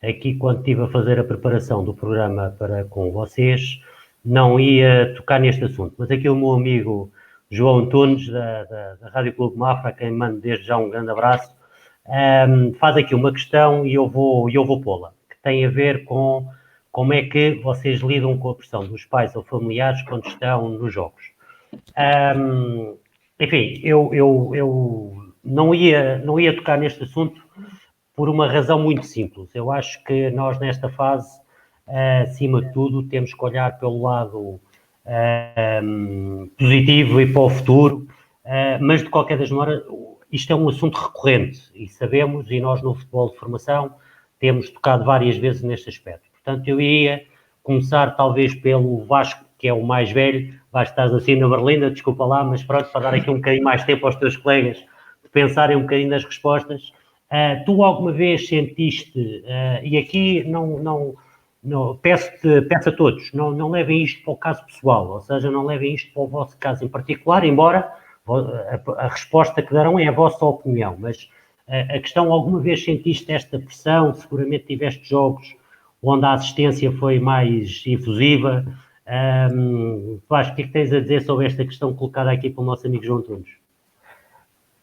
aqui quando estive a fazer a preparação do programa para com vocês, não ia tocar neste assunto, mas aqui o meu amigo João Antunes, da Rádio Clube Mafra, a quem mando desde já um grande abraço, faz aqui uma questão e eu vou pô-la, que tem a ver com como é que vocês lidam com a pressão dos pais ou familiares quando estão nos jogos. Enfim, eu não ia tocar neste assunto por uma razão muito simples. Eu acho que nós, nesta fase, acima de tudo, temos que olhar pelo lado positivo e para o futuro, mas de qualquer das maneiras, isto é um assunto recorrente e sabemos, e nós no futebol de formação temos tocado várias vezes neste aspecto. Portanto, eu ia começar talvez pelo Vasco, que é o mais velho. Vasco, estás assim na Berlinda, desculpa lá, mas pronto, para dar aqui um bocadinho mais tempo aos teus colegas de pensarem um bocadinho nas respostas. Tu alguma vez sentiste, e aqui peço a todos, não levem isto para o caso pessoal, ou seja, não levem isto para o vosso caso em particular, embora a resposta que darão é a vossa opinião, mas a questão, alguma vez sentiste esta pressão? Seguramente tiveste jogos onde a assistência foi mais efusiva. Vasco, o que é que tens a dizer sobre esta questão colocada aqui pelo nosso amigo João Antunes?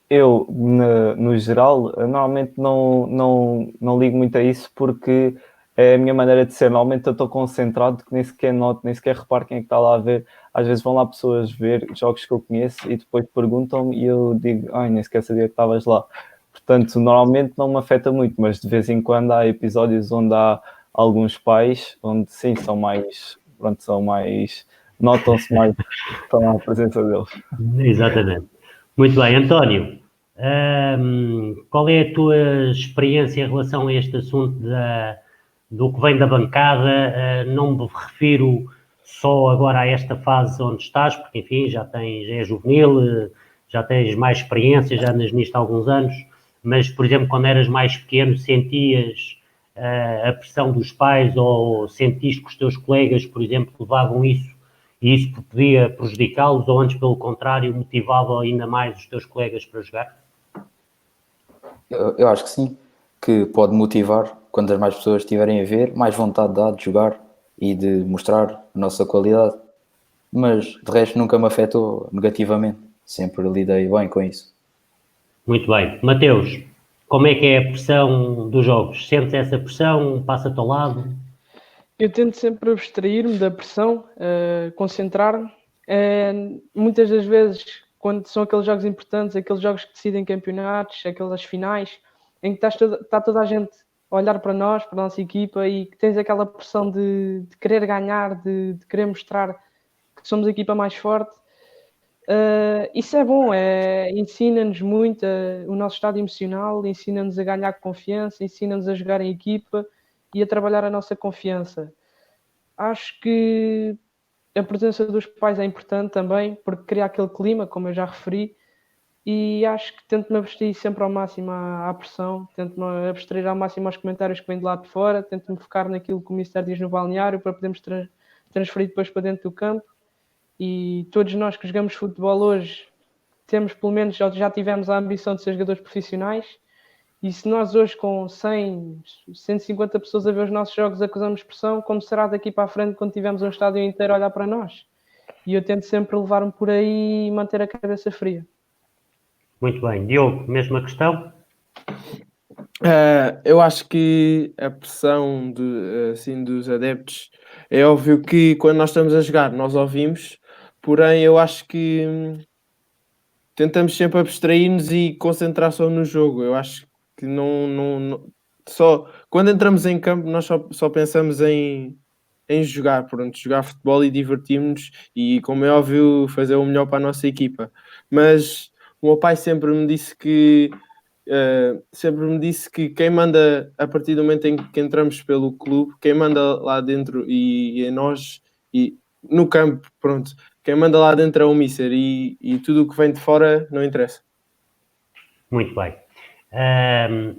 Eu, no geral, normalmente não ligo muito a isso porque é a minha maneira de ser. Normalmente eu estou concentrado que nem sequer noto, nem sequer reparo quem é que está lá a ver. Às vezes vão lá pessoas ver jogos que eu conheço e depois perguntam-me e eu digo, ai, nem sequer sabia que estavas lá. Portanto, normalmente não me afeta muito, mas de vez em quando há episódios onde há alguns pais onde sim, notam-se mais estão a presença deles. Exatamente. Muito bem, António, qual é a tua experiência em relação a este assunto do que vem da bancada? Não me refiro só agora a esta fase onde estás, porque enfim, já é juvenil, já tens mais experiência, já andas nisto há alguns anos, mas por exemplo, quando eras mais pequeno, sentias a pressão dos pais ou sentiste que os teus colegas, por exemplo, levavam isso e isso podia prejudicá-los ou antes, pelo contrário, motivava ainda mais os teus colegas para jogar? Eu acho que sim, que pode motivar quando as mais pessoas estiverem a ver, mais vontade dá de jogar e de mostrar a nossa qualidade. Mas de resto nunca me afetou negativamente, sempre lidei bem com isso. Muito bem. Mateus, como é que é a pressão dos jogos? Sentes essa pressão? Passa-te ao lado? Eu tento sempre abstrair-me da pressão, concentrar-me. Muitas das vezes, quando são aqueles jogos importantes, aqueles jogos que decidem campeonatos, aquelas finais, em que está toda a gente a olhar para nós, para a nossa equipa, e que tens aquela pressão de querer ganhar, de querer mostrar que somos a equipa mais forte. Isso é bom, ensina-nos muito o nosso estado emocional, ensina-nos a ganhar confiança, ensina-nos a jogar em equipa e a trabalhar a nossa confiança. Acho que a presença dos pais é importante também, porque cria aquele clima, como eu já referi, e acho que tento-me abstrair sempre ao máximo à pressão, tento-me abstrair ao máximo aos comentários que vêm de lá de fora, tento-me focar naquilo que o Mister diz no balneário para podermos transferir depois para dentro do campo. E todos nós que jogamos futebol hoje temos, pelo menos, já tivemos a ambição de ser jogadores profissionais. E se nós hoje com 100, 150 pessoas a ver os nossos jogos acusamos pressão, como será daqui para a frente quando tivermos um estádio inteiro a olhar para nós? E eu tento sempre levar-me por aí e manter a cabeça fria. Muito bem. Diogo, mesma questão? Eu acho que a pressão assim, dos adeptos é óbvio que quando nós estamos a jogar nós ouvimos, porém eu acho que tentamos sempre abstrair-nos e concentrar só no jogo. Eu acho que só quando entramos em campo nós só pensamos em jogar, pronto, jogar futebol e divertirmos-nos e, como é óbvio, fazer o melhor para a nossa equipa. Mas o meu pai sempre me disse que quem manda, a partir do momento em que entramos pelo clube, quem manda lá dentro e é nós, e no campo, pronto, quem manda lá dentro é o Mister e tudo o que vem de fora não interessa. Muito bem.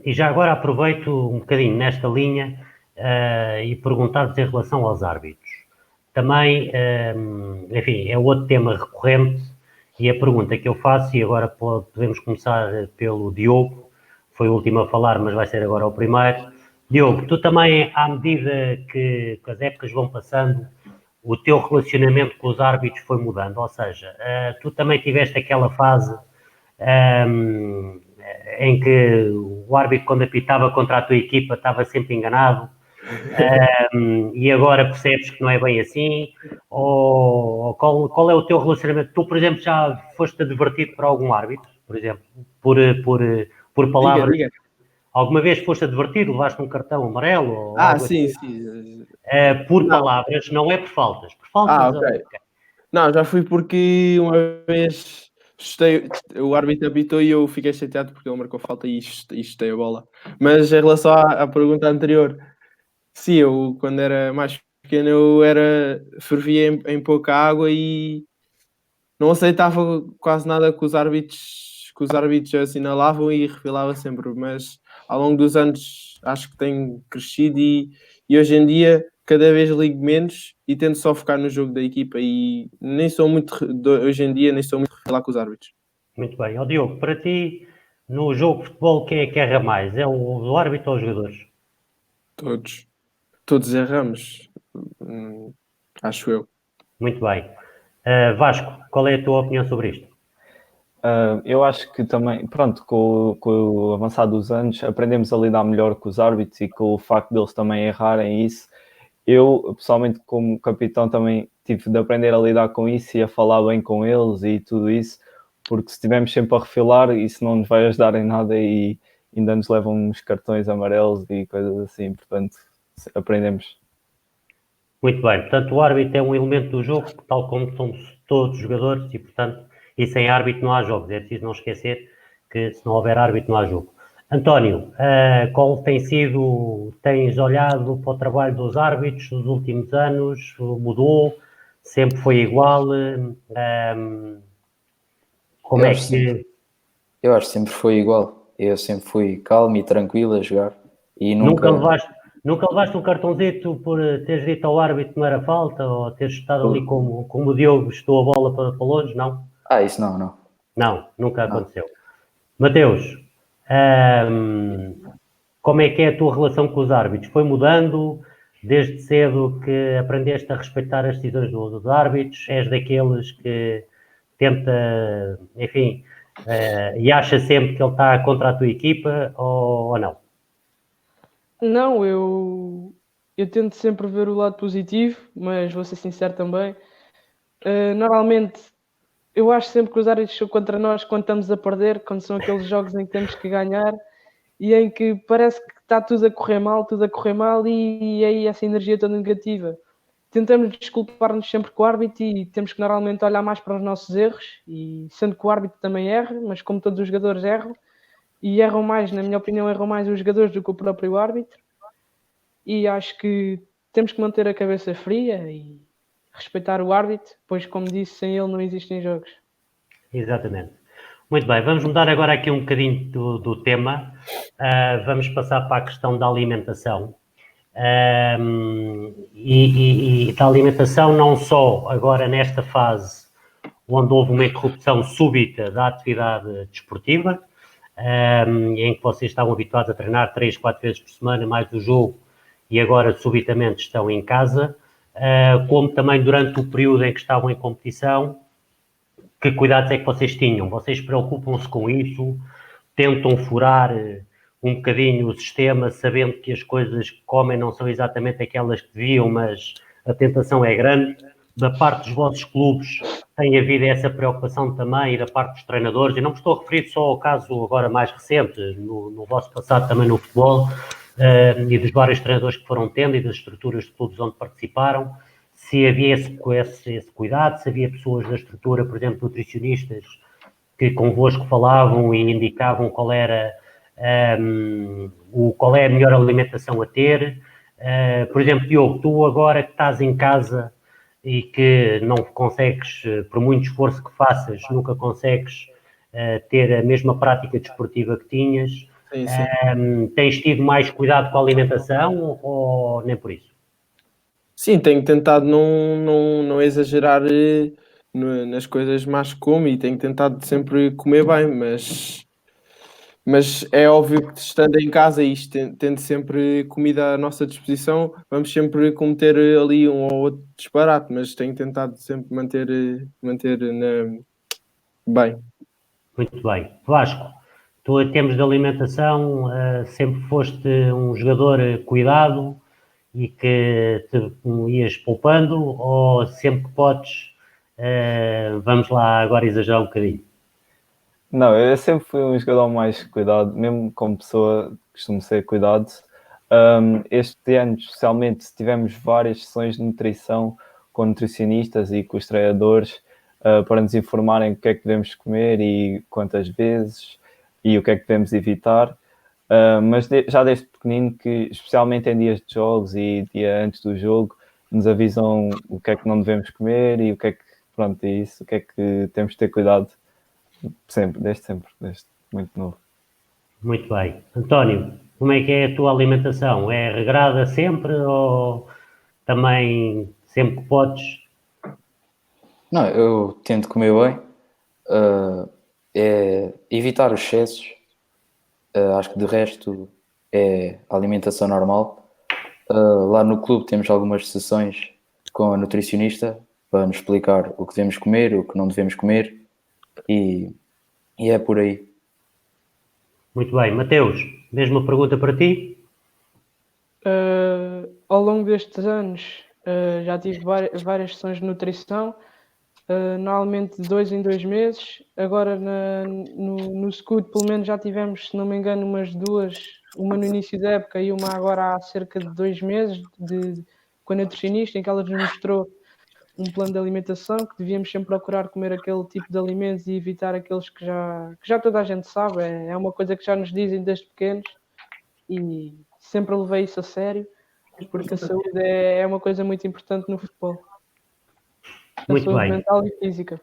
E já agora aproveito um bocadinho nesta linha e perguntar-vos em relação aos árbitros. Também, enfim, é outro tema recorrente e a pergunta que eu faço, e agora podemos começar pelo Diogo, foi o último a falar, mas vai ser agora o primeiro. Diogo, tu também, à medida que as épocas vão passando, o teu relacionamento com os árbitros foi mudando, ou seja, tu também tiveste aquela fase em que o árbitro, quando apitava contra a tua equipa, estava sempre enganado, e agora percebes que não é bem assim, ou qual é o teu relacionamento? Tu, por exemplo, já foste advertido por algum árbitro, por exemplo, por palavras? Diga. Alguma vez foste advertido, levaste um cartão amarelo? Ou algo Sim, assim? sim. Por Não. palavras, não é por faltas. Por faltas, Ok. Não, já fui porque uma vez o árbitro apitou e eu fiquei chateado porque ele marcou falta e chutei a bola. Mas em relação à pergunta anterior, sim, eu quando era mais pequeno fervia em pouca água e não aceitava quase nada que os árbitros assinalavam e refilava sempre, mas ao longo dos anos acho que tenho crescido e hoje em dia cada vez ligo menos e tento só focar no jogo da equipa e hoje em dia nem sou muito refilar com os árbitros. Muito bem. Ó Diogo, para ti, no jogo de futebol, quem é que erra mais? É o árbitro ou os jogadores? Todos erramos, acho eu. Muito bem. Vasco, qual é a tua opinião sobre isto? Eu acho que também, pronto, com o avançar dos anos, aprendemos a lidar melhor com os árbitros e com o facto deles também errarem isso. Eu, pessoalmente, como capitão, também tive de aprender a lidar com isso e a falar bem com eles e tudo isso, porque se estivermos sempre a refilar, isso não nos vai ajudar em nada e ainda nos levam uns cartões amarelos e coisas assim, portanto, aprendemos. Muito bem. Portanto, o árbitro é um elemento do jogo, tal como somos todos os jogadores, e, portanto, e sem árbitro não há jogos. É preciso não esquecer que se não houver árbitro não há jogo. António, qual tens olhado para o trabalho dos árbitros nos últimos anos? Mudou? Sempre foi igual? Como é que... Eu acho que sempre foi igual. Eu sempre fui calmo e tranquilo a jogar e Nunca nunca. levaste um cartãozito por teres dito ao árbitro que não era falta ou teres estado ali como o Diogo estou a bola para longe? Não? Isso não. Não, nunca Não. aconteceu. Mateus, como é que é a tua relação com os árbitros? Foi mudando desde cedo que aprendeste a respeitar as decisões dos árbitros? És daqueles que tenta, enfim, e acha sempre que ele está contra a tua equipa ou não? Não, eu tento sempre ver o lado positivo, mas vou ser sincero também. Normalmente, eu acho sempre que os árbitros são contra nós quando estamos a perder, quando são aqueles jogos em que temos que ganhar e em que parece que está tudo a correr mal e aí essa energia toda negativa. Tentamos desculpar-nos sempre com o árbitro e temos que normalmente olhar mais para os nossos erros, e sendo que o árbitro também erra, mas como todos os jogadores erram, e erram mais, na minha opinião, erram mais os jogadores do que o próprio árbitro. E acho que temos que manter a cabeça fria e respeitar o árbitro, pois, como disse, sem ele não existem jogos. Exatamente. Muito bem, vamos mudar agora aqui um bocadinho do tema. Vamos passar para a questão da alimentação. E da alimentação não só agora nesta fase onde houve uma interrupção súbita da atividade desportiva, em que vocês estavam habituados a treinar 3, 4 vezes por semana, mais o jogo, e agora subitamente estão em casa, como também durante o período em que estavam em competição. Que cuidados é que vocês tinham? Vocês preocupam-se com isso? Tentam furar um bocadinho o sistema, sabendo que as coisas que comem não são exatamente aquelas que deviam, mas a tentação é grande. Da parte dos vossos clubes tem havido essa preocupação também, e da parte dos treinadores, e não me estou a referir só ao caso agora mais recente, no vosso passado também no futebol, e dos vários treinadores que foram tendo e das estruturas de clubes onde participaram, se havia esse cuidado, se havia pessoas da estrutura, por exemplo, nutricionistas, que convosco falavam e indicavam qual é a melhor alimentação a ter. Por exemplo, Diogo, tu agora que estás em casa e que não consegues, por muito esforço que faças, nunca consegues ter a mesma prática desportiva que tinhas, Sim. Tens tido mais cuidado com a alimentação ou nem por isso? Sim, tenho tentado não exagerar nas coisas mais que como, e tenho tentado sempre comer bem, mas é óbvio que estando em casa e tendo sempre comida à nossa disposição, vamos sempre cometer ali um ou outro disparate, mas tenho tentado sempre manter bem. Muito bem. Vasco, tu em termos de alimentação sempre foste um jogador cuidado e que te ias poupando, ou sempre que podes, vamos lá agora exagerar um bocadinho? Não, eu sempre fui um jogador mais cuidado, mesmo como pessoa costumo ser cuidado. Este ano, especialmente, tivemos várias sessões de nutrição com nutricionistas e com os treinadores para nos informarem o que é que devemos comer e quantas vezes e o que é que devemos evitar. Mas já desde pequenino, que especialmente em dias de jogos e dia antes do jogo, nos avisam o que é que não devemos comer e o que é que, pronto, é isso, o que é que temos de ter cuidado sempre, desde muito novo. Muito bem. António, como é que é a tua alimentação? É regrada sempre ou também sempre que podes? Não, eu tento comer bem, é evitar os excessos. Acho que de resto é a alimentação normal. Lá no clube temos algumas sessões com a nutricionista para nos explicar o que devemos comer, o que não devemos comer, e é por aí. Muito bem. Mateus, mesma pergunta para ti? Ao longo destes anos já tive várias sessões de nutrição, normalmente de 2 em 2 meses. Agora no Scoot pelo menos já tivemos, se não me engano, umas duas, uma no início da época e uma agora há cerca de 2 meses com a nutricionista, em que ela nos mostrou um plano de alimentação, que devíamos sempre procurar comer aquele tipo de alimentos e evitar aqueles que já toda a gente sabe. É uma coisa que já nos dizem desde pequenos e sempre levei isso a sério, porque a saúde é uma coisa muito importante no futebol. Muito saúde bem. mental e física.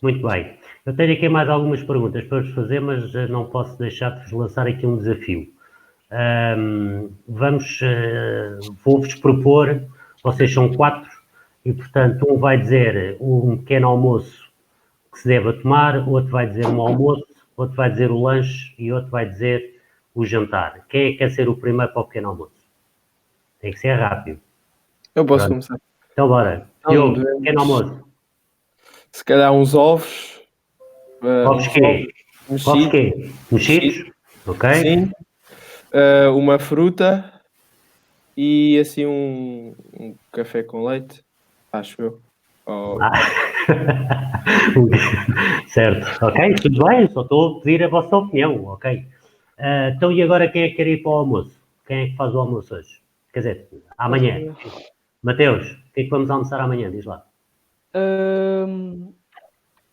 Muito bem. Eu tenho aqui mais algumas perguntas para vos fazer, mas não posso deixar de vos lançar aqui um desafio. Vou-vos propor, vocês são 4, e portanto um vai dizer um pequeno almoço que se deva tomar, outro vai dizer um almoço, outro vai dizer o lanche e outro vai dizer o jantar. Quem é que quer ser o primeiro para o pequeno almoço? Tem que ser rápido. Eu posso começar. Então bora. Diogo, pequeno almoço. Se calhar uns ovos. Ovos quê? Ovos quê? Mexidos? Ok. Sim. Uma fruta e assim um café com leite, acho eu. Certo, ok, tudo bem, só estou a pedir a vossa opinião, ok. Então e agora quem é que quer ir para o almoço? Quem é que faz o almoço hoje? Quer dizer, amanhã. Mateus, o que é que vamos almoçar amanhã? Diz lá.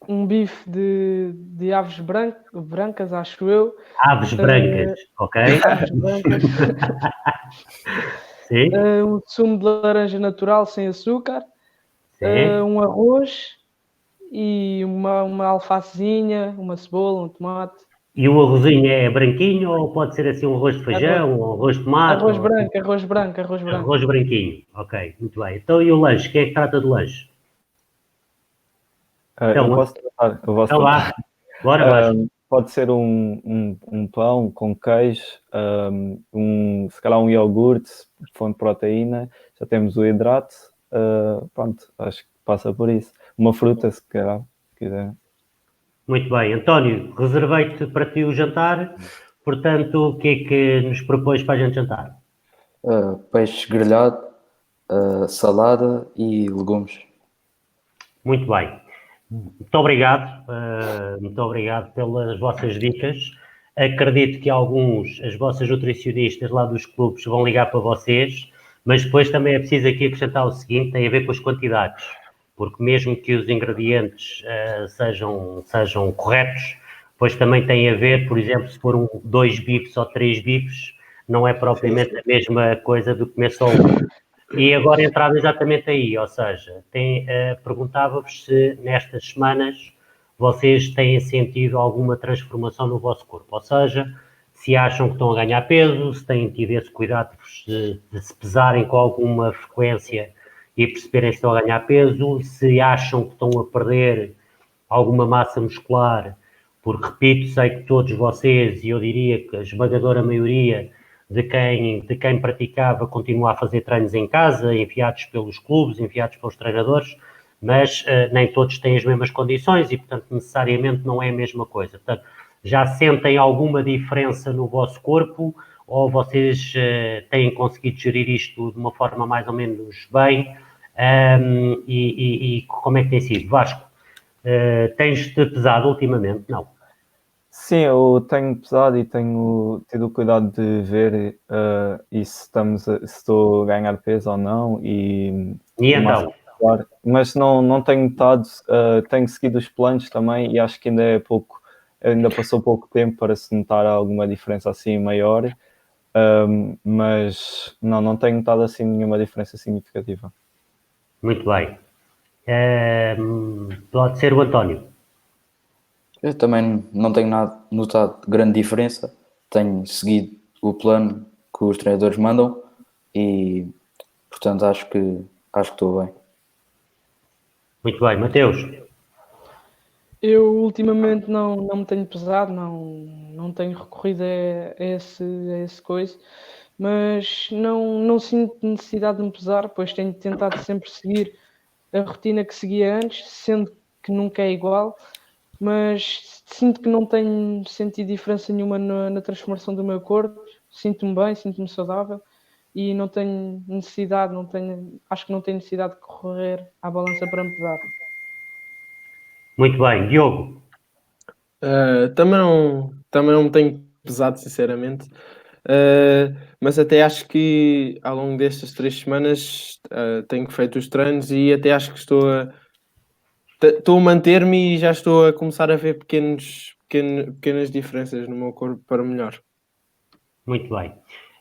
Um bife de aves brancas, acho eu. Aves brancas, ok. Aves brancas. Sim. Um sumo de laranja natural sem açúcar. Sim. Um arroz e uma alfacezinha, uma cebola, um tomate. E o arrozinho é branquinho ou pode ser assim um arroz de feijão, ou arroz de tomate? Arroz ou- branco, arroz branco, arroz branco. Arroz branquinho, ok, muito bem. Então e o lanche? Quem é que trata do lanche? Eu Então, posso tratar. Eu posso então tratar. lá, bora, bora. Pode ser um pão com queijo, se calhar um iogurte, fonte de proteína, já temos o hidrato, pronto, acho que passa por isso. Uma fruta, se calhar, se quiser. Muito bem. António, reservei-te para ti o jantar, portanto, o que é que nos propôs para a gente jantar? Peixe grelhado, salada e legumes. Muito bem. Muito obrigado pelas vossas dicas. Acredito que as vossas nutricionistas lá dos clubes vão ligar para vocês, mas depois também é preciso aqui acrescentar o seguinte, tem a ver com as quantidades, porque mesmo que os ingredientes sejam corretos, depois também tem a ver, por exemplo, se for 2 bifes ou 3 bifes, não é propriamente a mesma coisa do que comer só um. E agora entrava exatamente aí, ou seja, perguntava-vos se nestas semanas vocês têm sentido alguma transformação no vosso corpo, ou seja, se acham que estão a ganhar peso, se têm tido esse cuidado de se pesarem com alguma frequência e perceberem se estão a ganhar peso, se acham que estão a perder alguma massa muscular, porque, repito, sei que todos vocês, e eu diria que a esmagadora maioria de quem praticava continua a fazer treinos em casa, enviados pelos clubes, enviados pelos treinadores, mas nem todos têm as mesmas condições e, portanto, necessariamente não é a mesma coisa. Portanto, já sentem alguma diferença no vosso corpo ou vocês têm conseguido gerir isto de uma forma mais ou menos bem? E como é que tem sido? Vasco, tens-te pesado ultimamente? Não. Sim, eu tenho pesado e tenho tido o cuidado de ver e se estou a ganhar peso ou não E massa então? muscular. Mas não tenho notado, tenho seguido os planos também e acho que ainda passou pouco tempo para se notar alguma diferença assim maior, mas não tenho notado assim nenhuma diferença significativa. Muito bem. Pode ser o António. Eu também não tenho notado grande diferença. Tenho seguido o plano que os treinadores mandam e, portanto, acho que estou bem. Muito bem. Mateus? Eu ultimamente não me tenho pesado, não tenho recorrido a esse coisa, mas não sinto necessidade de me pesar, pois tenho tentado sempre seguir a rotina que seguia antes, sendo que nunca é igual, mas sinto que não tenho sentido diferença nenhuma na transformação do meu corpo, sinto-me bem, sinto-me saudável e não tenho necessidade, acho que não tenho necessidade de correr à balança para me pesar. Muito bem. Diogo? Também não me tenho pesado, sinceramente. Mas até acho que ao longo destas 3 semanas tenho feito os treinos e até acho que estou a manter-me e já estou a começar a ver pequenas diferenças no meu corpo para melhor. Muito bem.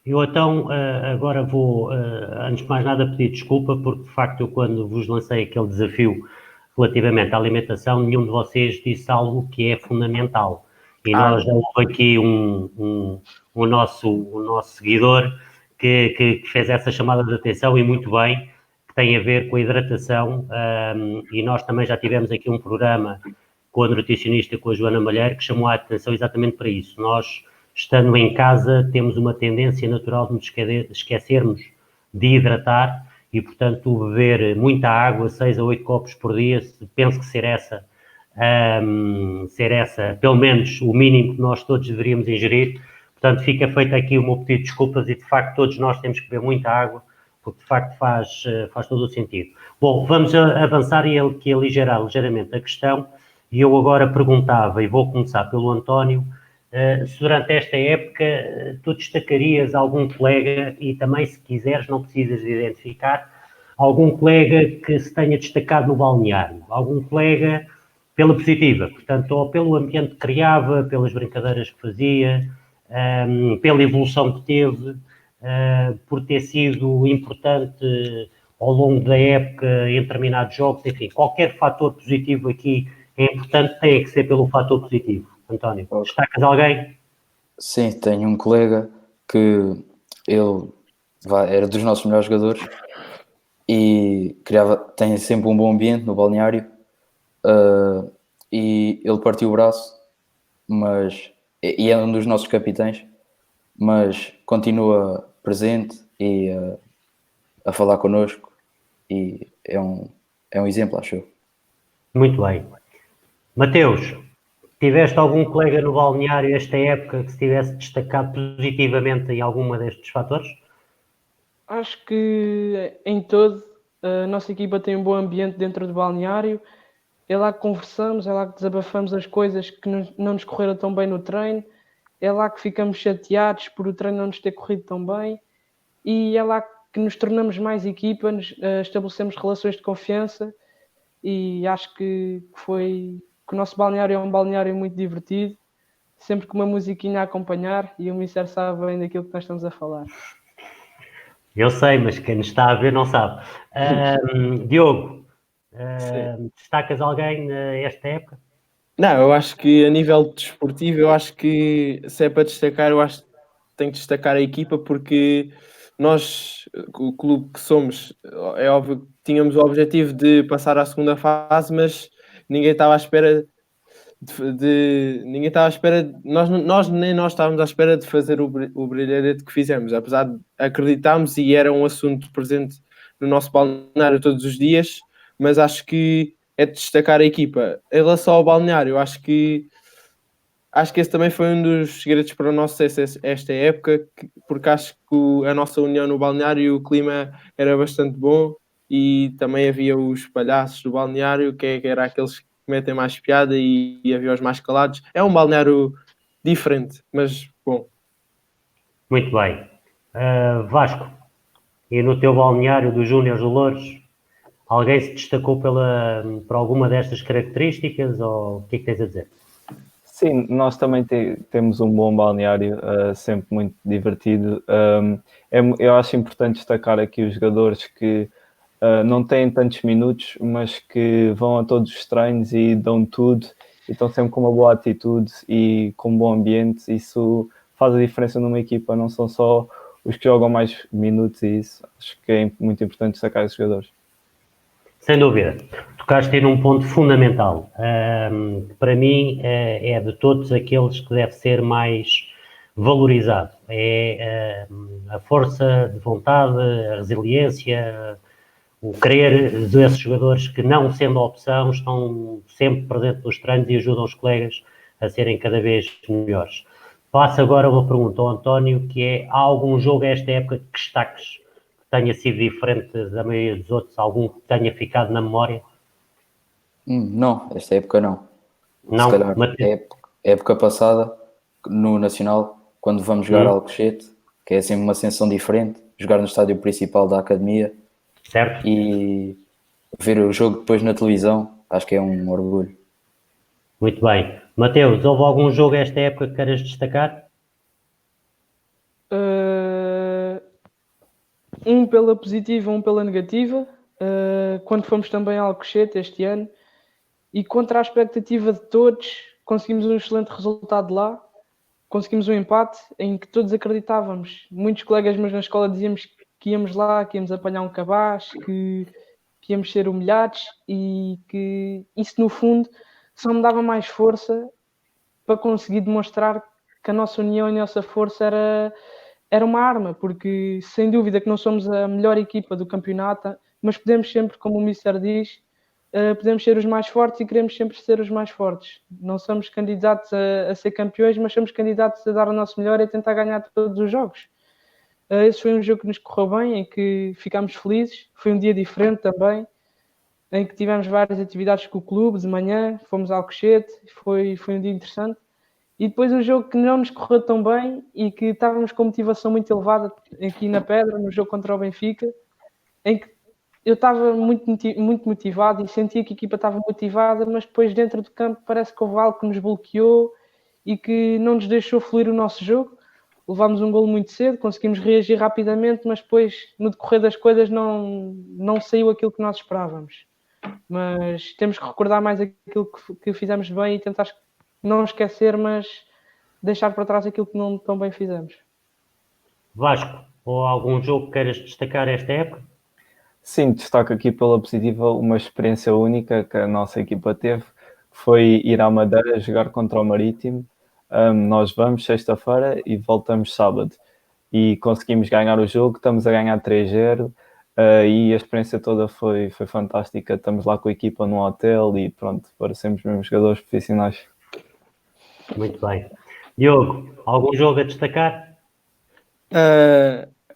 Eu então agora vou, antes de mais nada, pedir desculpa, porque de facto eu quando vos lancei aquele desafio relativamente à alimentação, nenhum de vocês disse algo que é fundamental. E nós já houve aqui o nosso seguidor que fez essa chamada de atenção e muito bem, que tem a ver com a hidratação, e nós também já tivemos aqui um programa com a nutricionista, com a Joana Malheiro, que chamou a atenção exatamente para isso. Nós, estando em casa, temos uma tendência natural de nos esquecermos de hidratar e, portanto, beber muita água, 6 a 8 copos por dia, penso que ser essa, pelo menos, o mínimo que nós todos deveríamos ingerir. Portanto, fica feito aqui o meu pedido de desculpas e, de facto, todos nós temos que beber muita água, porque, de facto, faz todo o sentido. Bom, vamos avançar e aligerar ligeiramente a questão. E eu agora perguntava, e vou começar pelo António, se durante esta época tu destacarias algum colega, e também se quiseres não precisas de identificar, algum colega que se tenha destacado no balneário, algum colega pela positiva, portanto, ou pelo ambiente que criava, pelas brincadeiras que fazia, pela evolução que teve, por ter sido importante ao longo da época em determinados jogos, enfim, qualquer fator positivo aqui é importante, tem que ser pelo fator positivo. António, destacas alguém? Sim, tenho um colega que era dos nossos melhores jogadores e tem sempre um bom ambiente no balneário, e ele partiu o braço, e é um dos nossos capitães, mas continua presente e a falar connosco, e é um exemplo, acho eu. Muito bem. Mateus, tiveste algum colega no balneário esta época que se tivesse destacado positivamente em alguma destes fatores? Acho que em todo a nossa equipa tem um bom ambiente dentro do balneário. É lá que conversamos, é lá que desabafamos as coisas que não nos correram tão bem no treino, é lá que ficamos chateados por o treino não nos ter corrido tão bem, e é lá que nos tornamos mais equipa, estabelecemos relações de confiança, e acho que o nosso balneário é um balneário muito divertido, sempre com uma musiquinha a acompanhar, e o Mister sabe bem daquilo que nós estamos a falar. Eu sei, mas quem nos está a ver não sabe. Diogo, destacas alguém nesta época? Não, eu acho que a nível desportivo, eu acho que se é para destacar, eu acho que tem que destacar a equipa, porque nós, o clube que somos, é óbvio que tínhamos o objetivo de passar à segunda fase, mas ninguém estava à espera ninguém estava à espera, nem nós estávamos à espera de fazer o brilharete que fizemos, apesar de acreditarmos e era um assunto presente no nosso balneário todos os dias, mas acho que é de destacar a equipa. Em relação ao balneário, acho que esse também foi um dos segredos para o nosso sucesso esta época, porque acho que a nossa união no balneário e o clima era bastante bom, e também havia os palhaços do balneário, que era aqueles que metem mais piada, e havia os mais calados. É um balneário diferente, mas bom. Muito bem. Vasco, e no teu balneário dos Júniores do Louros, alguém se destacou por alguma destas características, ou o que é que tens a dizer? Sim, nós também temos um bom balneário, sempre muito divertido. Eu acho importante destacar aqui os jogadores que não têm tantos minutos, mas que vão a todos os treinos e dão tudo, e estão sempre com uma boa atitude e com um bom ambiente. Isso faz a diferença numa equipa, não são só os que jogam mais minutos, e isso acho que é muito importante destacar esses jogadores. Sem dúvida. Tocaste aí num ponto fundamental. Para mim, é de todos aqueles que deve ser mais valorizado. É a força de vontade, a resiliência, o querer desses jogadores que, não sendo opção, estão sempre presentes nos treinos e ajudam os colegas a serem cada vez melhores. Passo agora uma pergunta ao António, que é: há algum jogo a esta época que destaques, tenha sido diferente da maioria dos outros, algum que tenha ficado na memória? Não, esta época não. Não, Se calhar época passada, no Nacional, quando vamos jogar Alcochete, que é sempre uma sensação diferente, jogar no estádio principal da academia, certo? E ver o jogo depois na televisão, acho que é um orgulho. Muito bem. Mateus, houve algum jogo a esta época que queiras destacar? Um pela positiva, um pela negativa. Quando fomos também ao Alcochete este ano, e contra a expectativa de todos, conseguimos um excelente resultado lá. Conseguimos um empate em que todos acreditávamos. Muitos colegas meus na escola dizíamos que íamos lá, que íamos apanhar um cabaz, que íamos ser humilhados, e que isso, no fundo, só me dava mais força para conseguir demonstrar que a nossa união e a nossa força era uma arma, porque sem dúvida que não somos a melhor equipa do campeonato, mas podemos sempre, como o Mister diz, podemos ser os mais fortes e queremos sempre ser os mais fortes. Não somos candidatos a ser campeões, mas somos candidatos a dar o nosso melhor e a tentar ganhar todos os jogos. Esse foi um jogo que nos correu bem, em que ficámos felizes. Foi um dia diferente também, em que tivemos várias atividades com o clube de manhã, fomos ao Alcochete, foi um dia interessante. E depois um jogo que não nos correu tão bem e que estávamos com motivação muito elevada aqui na Pedra, no jogo contra o Benfica, em que eu estava muito motivado e sentia que a equipa estava motivada, mas depois dentro do campo parece que houve algo que nos bloqueou e que não nos deixou fluir o nosso jogo. levámos um golo muito cedo, conseguimos reagir rapidamente, mas depois, no decorrer das coisas, não saiu aquilo que nós esperávamos. Mas temos que recordar mais aquilo que fizemos bem e tentar não esquecer, mas deixar para trás aquilo que não tão bem fizemos. Vasco, ou algum jogo que queiras destacar esta época? Sim, destaco aqui pela positiva uma experiência única que a nossa equipa teve, que foi ir à Madeira jogar contra o Marítimo. Nós vamos sexta-feira e voltamos sábado. E conseguimos ganhar o jogo, estamos a ganhar 3-0 e a experiência toda foi fantástica. Estamos lá com a equipa no hotel e pronto, parecemos mesmo jogadores profissionais. Muito bem. Diogo, algum jogo a destacar?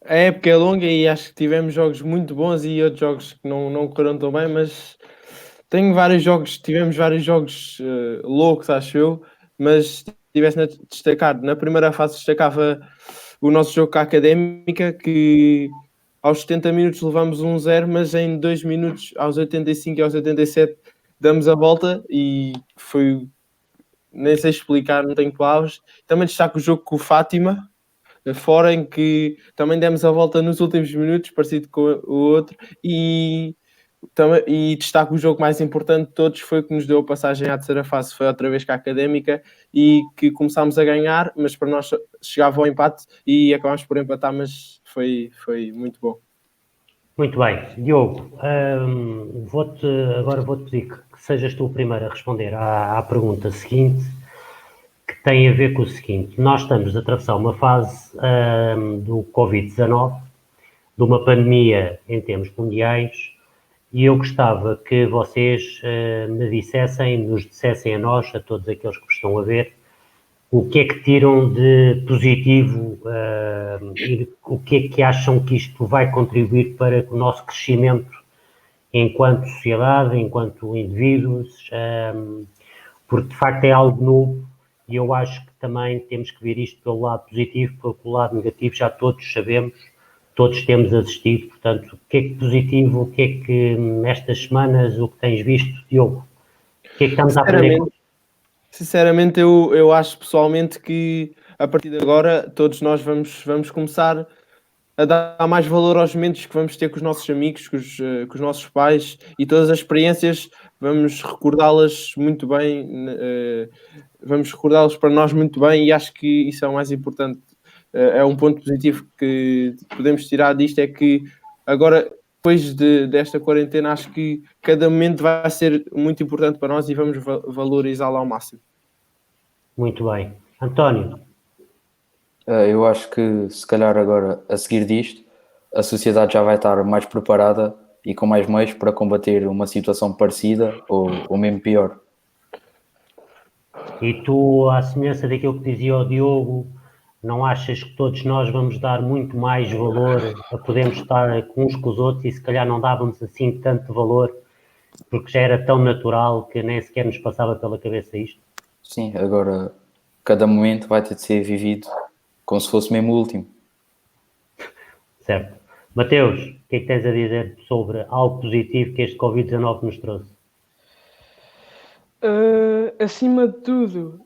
A época é longa e acho que tivemos jogos muito bons e outros jogos que não correram tão bem, mas tivemos vários jogos loucos, acho eu, mas se tivesse a destacar, na primeira fase destacava o nosso jogo com a Académica, que aos 70 minutos levamos 1-0, mas em 2 minutos, aos 85 e aos 87, damos a volta e foi, nem sei explicar, não tenho palavras. Também destaco o jogo com o Fátima, fora, em que também demos a volta nos últimos minutos, parecido com o outro, e destaco o jogo mais importante de todos, foi o que nos deu a passagem à terceira fase, foi outra vez com a Académica, e que começámos a ganhar, mas para nós chegava ao empate e acabámos por empatar, mas foi muito bom. Muito bem. Diogo, agora vou-te pedir que sejas tu o primeiro a responder à pergunta seguinte, que tem a ver com o seguinte: nós estamos a atravessar uma fase do Covid-19, de uma pandemia em termos mundiais, e eu gostava que vocês nos dissessem a nós, a todos aqueles que estão a ver, o que é que tiram de positivo e o que é que acham que isto vai contribuir para o nosso crescimento enquanto sociedade, enquanto indivíduos, porque de facto é algo novo e eu acho que também temos que ver isto pelo lado positivo, pelo lado negativo já todos sabemos, todos temos assistido, portanto, o que é que positivo, o que é que nestas semanas, o que tens visto, Diogo? O que é que estamos a aprender? Sinceramente, eu acho pessoalmente que a partir de agora todos nós vamos começar a dar mais valor aos momentos que vamos ter com os nossos amigos, com os nossos pais, e todas as experiências vamos recordá-las muito bem, vamos recordá-las para nós muito bem, e acho que isso é o mais importante. É um ponto positivo que podemos tirar disto, é que agora, depois desta quarentena, acho que cada momento vai ser muito importante para nós e vamos valorizá-lo ao máximo. Muito bem. António? Eu acho que se calhar agora, a seguir disto, a sociedade já vai estar mais preparada e com mais meios para combater uma situação parecida ou mesmo pior. E tu, à semelhança daquilo que dizia o Diogo, não achas que todos nós vamos dar muito mais valor a podermos estar uns com os outros e se calhar não dávamos assim tanto valor porque já era tão natural que nem sequer nos passava pela cabeça isto? Sim, agora cada momento vai ter de ser vivido como se fosse mesmo o último. Certo. Mateus, o que é que tens a dizer sobre algo positivo que este Covid-19 nos trouxe? Acima de tudo,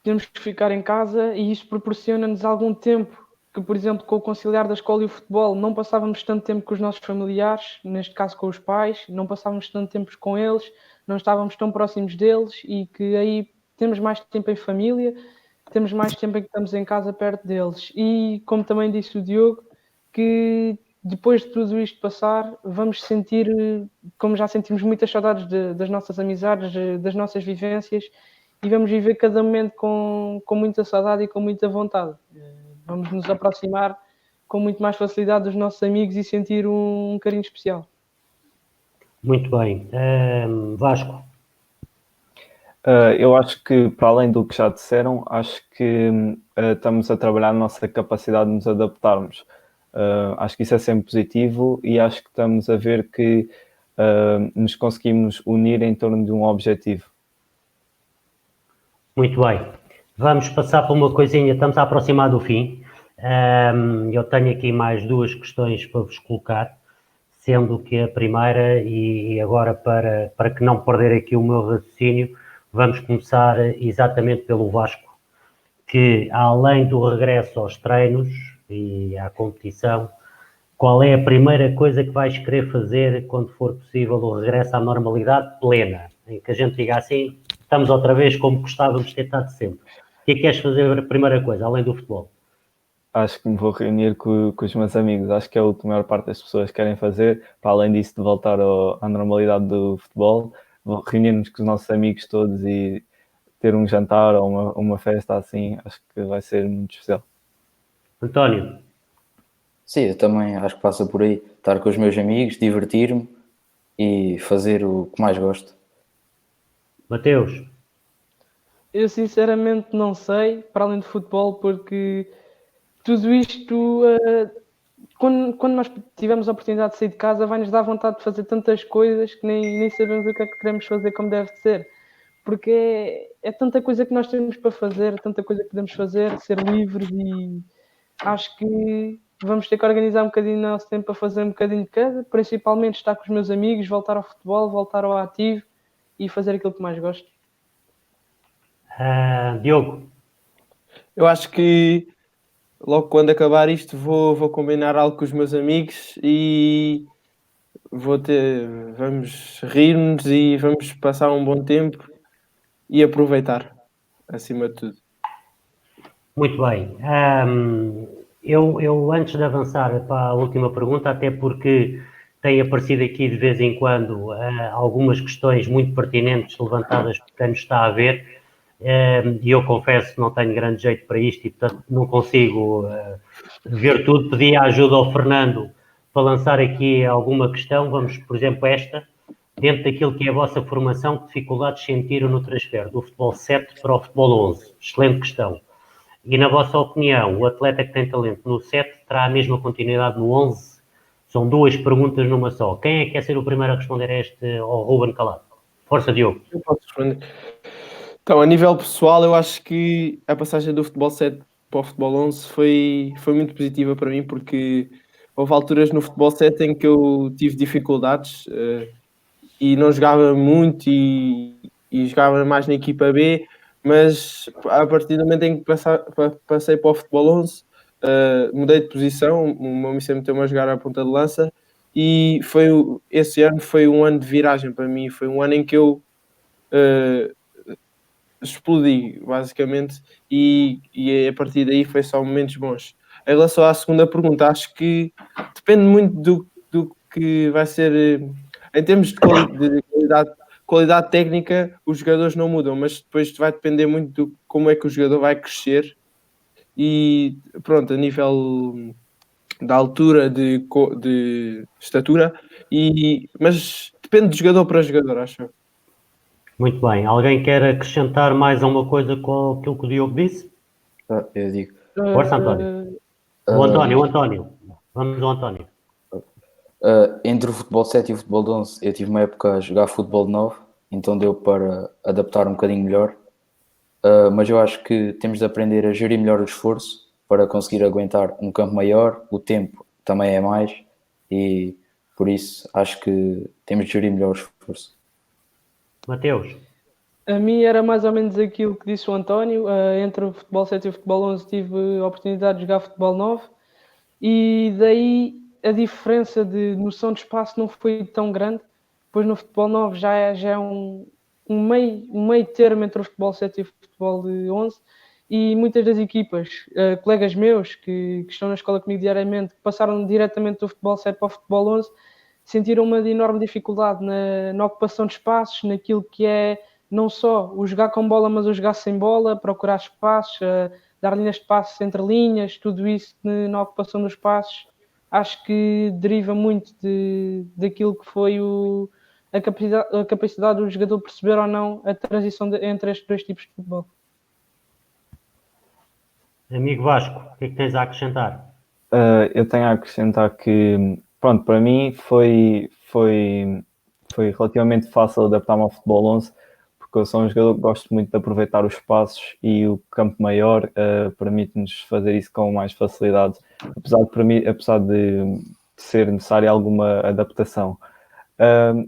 temos que ficar em casa e isso proporciona-nos algum tempo que, por exemplo, com o conciliar da escola e o futebol, não passávamos tanto tempo com os nossos familiares, neste caso com os pais, não passávamos tanto tempo com eles, não estávamos tão próximos deles e que aí temos mais tempo em família, temos mais tempo em que estamos em casa perto deles. E, como também disse o Diogo, que depois de tudo isto passar, vamos sentir, como já sentimos muitas saudades das nossas amizades, das nossas vivências, e vamos viver cada momento com muita saudade e com muita vontade. Vamos nos aproximar com muito mais facilidade dos nossos amigos e sentir um carinho especial. Muito bem. Vasco? Eu acho que, para além do que já disseram, acho que estamos a trabalhar a nossa capacidade de nos adaptarmos. Acho que isso é sempre positivo e acho que estamos a ver que nos conseguimos unir em torno de um objetivo. Muito bem. Vamos passar por uma coisinha, estamos a aproximar do fim. Eu tenho aqui mais duas questões para vos colocar, sendo que a primeira, e agora para que não perder aqui o meu raciocínio, vamos começar exatamente pelo Vasco, que, além do regresso aos treinos e à competição, qual é a primeira coisa que vais querer fazer quando for possível o regresso à normalidade plena? Em que a gente diga assim, estamos outra vez como gostávamos de ter estado sempre. O que é que queres fazer a primeira coisa, além do futebol? Acho que me vou reunir com os meus amigos. Acho que é o que a maior parte das pessoas querem fazer. Para além disso, de voltar à normalidade do futebol, reunir-nos com os nossos amigos todos e ter um jantar ou uma festa assim, acho que vai ser muito especial. António? Sim, eu também acho que passa por aí. Estar com os meus amigos, divertir-me e fazer o que mais gosto. Mateus? Eu sinceramente não sei, para além de futebol, porque tudo isto, quando nós tivermos a oportunidade de sair de casa, vai-nos dar vontade de fazer tantas coisas que nem sabemos o que é que queremos fazer como deve de ser. Porque é tanta coisa que nós temos para fazer, tanta coisa que podemos fazer, ser livres, e acho que vamos ter que organizar um bocadinho o nosso tempo para fazer um bocadinho de cada, principalmente estar com os meus amigos, voltar ao futebol, voltar ao ativo e fazer aquilo que mais gosto. Diogo? Eu acho que logo quando acabar isto vou combinar algo com os meus amigos e vamos rir-nos e vamos passar um bom tempo e aproveitar, acima de tudo. Muito bem. Eu, antes de avançar para a última pergunta, até porque tem aparecido aqui de vez em quando algumas questões muito pertinentes levantadas por quem nos está a ver, e eu confesso que não tenho grande jeito para isto e, portanto, não consigo ver tudo. Pedi a ajuda ao Fernando para lançar aqui alguma questão. Vamos, por exemplo, esta. Dentro daquilo que é a vossa formação, que dificuldades sentiram no transfer do futebol 7 para o futebol 11? Excelente questão. E, na vossa opinião, o atleta que tem talento no 7 terá a mesma continuidade no 11? São duas perguntas numa só. Quem é que quer ser o primeiro a responder a este, ao Ruben Calado? Força, Diogo. Eu posso responder. Então, a nível pessoal, eu acho que a passagem do futebol 7 para o futebol 11 foi muito positiva para mim, porque houve alturas no futebol 7 em que eu tive dificuldades e não jogava muito e jogava mais na equipa B, mas a partir do momento em que passei para o futebol 11, mudei de posição, o meu missão meteu-me a jogar à ponta de lança e esse ano foi um ano de viragem para mim, foi um ano em que eu explodi, basicamente, e a partir daí foi só momentos bons. Em relação à segunda pergunta, acho que depende muito do que vai ser, em termos de qualidade técnica, os jogadores não mudam, mas depois vai depender muito de como é que o jogador vai crescer e pronto, a nível da altura de estatura, mas depende de jogador para jogador, acho. Muito bem. Alguém quer acrescentar mais alguma coisa com aquilo que o Diogo disse? Eu digo. Força, António. O António. Vamos ao António. Entre o futebol 7 e o futebol 11, eu tive uma época a jogar futebol 9, então deu para adaptar um bocadinho melhor. Mas eu acho que temos de aprender a gerir melhor o esforço para conseguir aguentar um campo maior. O tempo também é mais e por isso acho que temos de gerir melhor o esforço. Mateus. A mim era mais ou menos aquilo que disse o António. Entre o futebol 7 e o futebol 11 tive a oportunidade de jogar futebol 9 e daí a diferença de noção de espaço não foi tão grande, pois no futebol 9 já é um meio termo entre o futebol 7 e o futebol 11, e muitas das equipas, colegas meus que estão na escola comigo diariamente, que passaram diretamente do futebol 7 para o futebol 11, sentiram uma enorme dificuldade na ocupação de espaços, naquilo que é não só o jogar com bola, mas o jogar sem bola, procurar espaços, dar linhas de passos entre linhas, tudo isso na ocupação dos espaços. Acho que deriva muito daquilo que foi a capacidade do jogador perceber ou não a transição entre estes dois tipos de futebol. Amigo Vasco, o que é que tens a acrescentar? Eu tenho a acrescentar que, pronto, para mim foi relativamente fácil adaptar-me ao futebol 11, porque eu sou um jogador que gosto muito de aproveitar os espaços e o campo maior permite-nos fazer isso com mais facilidade, apesar de ser necessária alguma adaptação.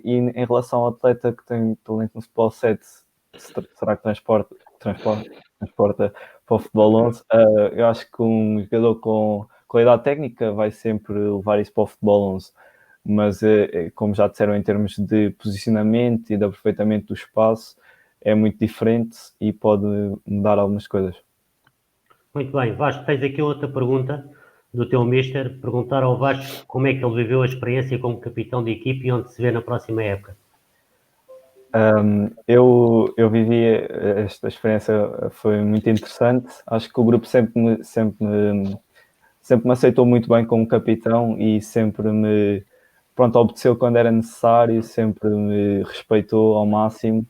E em relação ao atleta que tem talento no futebol 7, será que transporta para o futebol 11. Eu acho que um jogador com qualidade técnica vai sempre levar isso para o futebol 11. Mas, como já disseram, em termos de posicionamento e de aproveitamento do espaço, é muito diferente e pode mudar algumas coisas. Muito bem, Vasco, tens aqui outra pergunta do teu mister. Perguntar ao Vasco como é que ele viveu a experiência como capitão de equipe e onde se vê na próxima época. Eu vivi esta experiência, foi muito interessante. Acho que o grupo sempre me aceitou muito bem como capitão e sempre me obedeceu quando era necessário, sempre me respeitou ao máximo.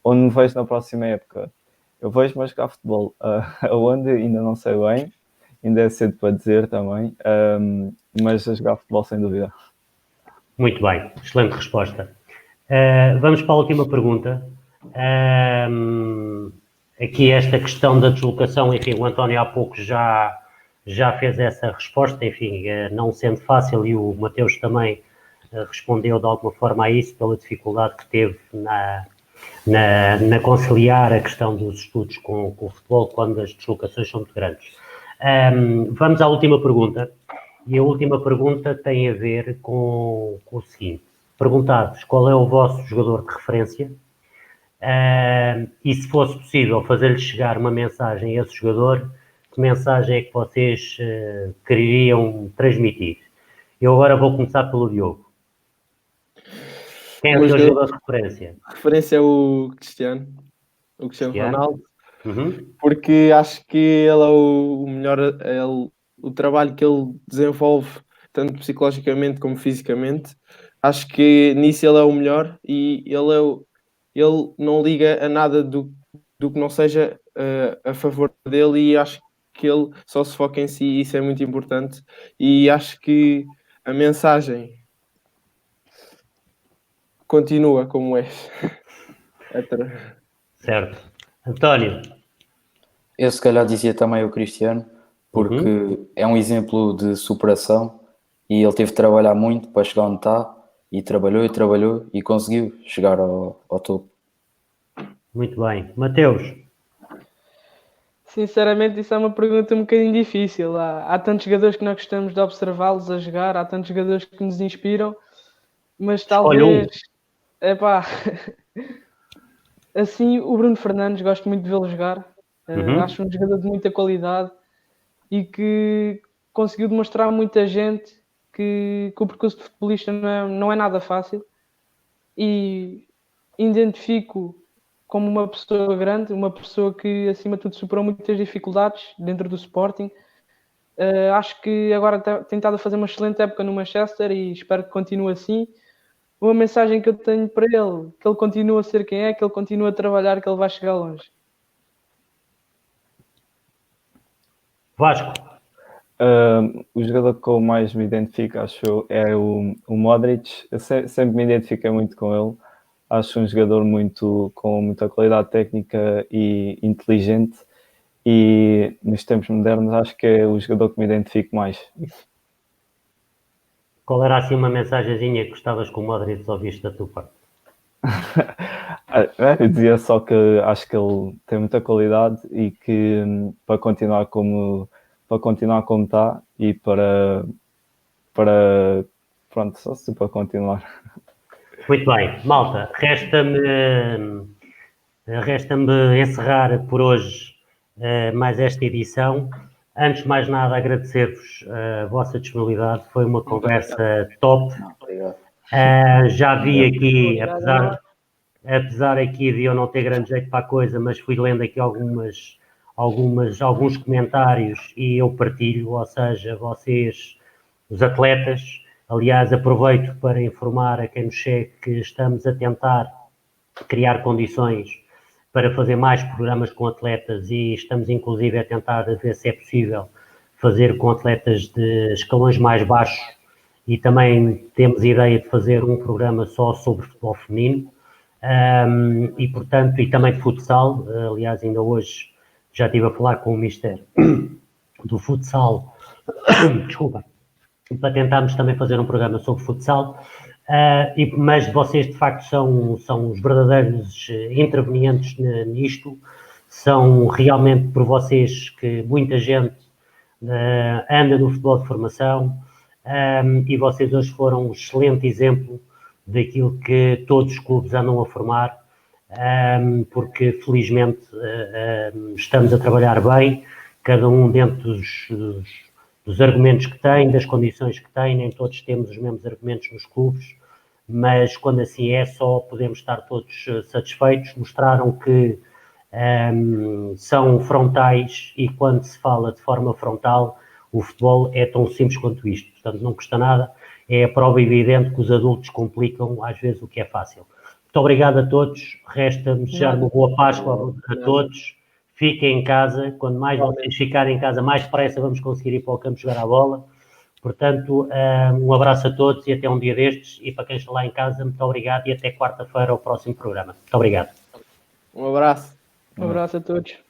Onde me vejo na próxima época? Eu vejo-me a jogar futebol. Aonde ainda não sei bem, ainda é cedo para dizer também, mas a jogar futebol sem dúvida. Muito bem, excelente resposta. Vamos para a última pergunta. Aqui esta questão da deslocação, enfim, o António há pouco já fez essa resposta, enfim, não sendo fácil, e o Mateus também respondeu de alguma forma a isso, pela dificuldade que teve na conciliar a questão dos estudos com o futebol quando as deslocações são muito grandes. Vamos à última pergunta, e a última pergunta tem a ver com o seguinte: perguntar-vos qual é o vosso jogador de referência, e se fosse possível fazer-lhe chegar uma mensagem a esse jogador, que mensagem é que vocês queriam transmitir? Eu agora vou começar pelo Diogo. Quem é o teu jogador de referência? A referência é o Cristiano Ronaldo, Uhum. porque acho que ele é o melhor, o trabalho que ele desenvolve, tanto psicologicamente como fisicamente, acho que nisso ele é o melhor e ele não liga a nada do que não seja a favor dele, e acho que ele só se foca em si, e isso é muito importante. E acho que a mensagem continua como é. Certo. António? Eu se calhar dizia também o Cristiano, porque é um exemplo de superação e ele teve de trabalhar muito para chegar onde está, e trabalhou e conseguiu chegar ao topo. Muito bem. Mateus? Sinceramente, isso é uma pergunta um bocadinho difícil. Há tantos jogadores que nós gostamos de observá-los a jogar, há tantos jogadores que nos inspiram, mas talvez... Epá, assim, o Bruno Fernandes, gosto muito de vê-lo jogar. Acho um jogador de muita qualidade e que conseguiu demonstrar a muita gente que o percurso de futebolista não é nada fácil, e identifico como uma pessoa grande, uma pessoa que acima de tudo superou muitas dificuldades dentro do Sporting. Acho que agora tem estado a fazer uma excelente época no Manchester e espero que continue assim. Uma mensagem que eu tenho para ele: que ele continua a ser quem é, que ele continua a trabalhar, que ele vai chegar longe. Vasco? O jogador que eu mais me identifico, acho eu, é o Modric. Eu sempre me identifiquei muito com ele. Acho um jogador com muita qualidade técnica e inteligente, e nos tempos modernos acho que é o jogador que me identifico mais. Qual era assim uma mensagenzinha que gostavas que o Modric ouvisse da tua parte? Eu dizia só que acho que ele tem muita qualidade e que para continuar como está, e para pronto, só se para continuar. Muito bem, malta, resta-me encerrar por hoje mais esta edição. Antes de mais nada, agradecer-vos a vossa disponibilidade, foi uma conversa top. Obrigado. Já vi aqui, apesar aqui de eu não ter grande jeito para a coisa, mas fui lendo aqui alguns comentários e eu partilho, ou seja, vocês, os atletas. Aliás, aproveito para informar a quem nos segue que estamos a tentar criar condições para fazer mais programas com atletas, e estamos inclusive a tentar ver se é possível fazer com atletas de escalões mais baixos, e também temos ideia de fazer um programa só sobre futebol feminino, e portanto, e também de futsal. Aliás, ainda hoje já estive a falar com o mister do futsal, desculpa, para tentarmos também fazer um programa sobre futsal, mas vocês de facto são os verdadeiros intervenientes nisto, São realmente por vocês que muita gente anda no futebol de formação, e vocês hoje foram um excelente exemplo daquilo que todos os clubes andam a formar, porque felizmente estamos a trabalhar bem, cada um dentro dos argumentos que tem, das condições que tem, nem todos temos os mesmos argumentos nos clubes, mas quando assim é, só podemos estar todos satisfeitos. Mostraram que são frontais, e quando se fala de forma frontal, o futebol é tão simples quanto isto, portanto não custa nada, é a prova evidente que os adultos complicam às vezes o que é fácil. Muito obrigado a todos, resta-me desejar uma boa Páscoa a todos, fiquem em casa, quando mais vocês ficarem em casa, mais depressa vamos conseguir ir para o campo jogar a bola. Portanto, um abraço a todos e até um dia destes, e para quem está lá em casa, muito obrigado e até quarta-feira ao próximo programa. Muito obrigado. Um abraço. Um abraço a todos.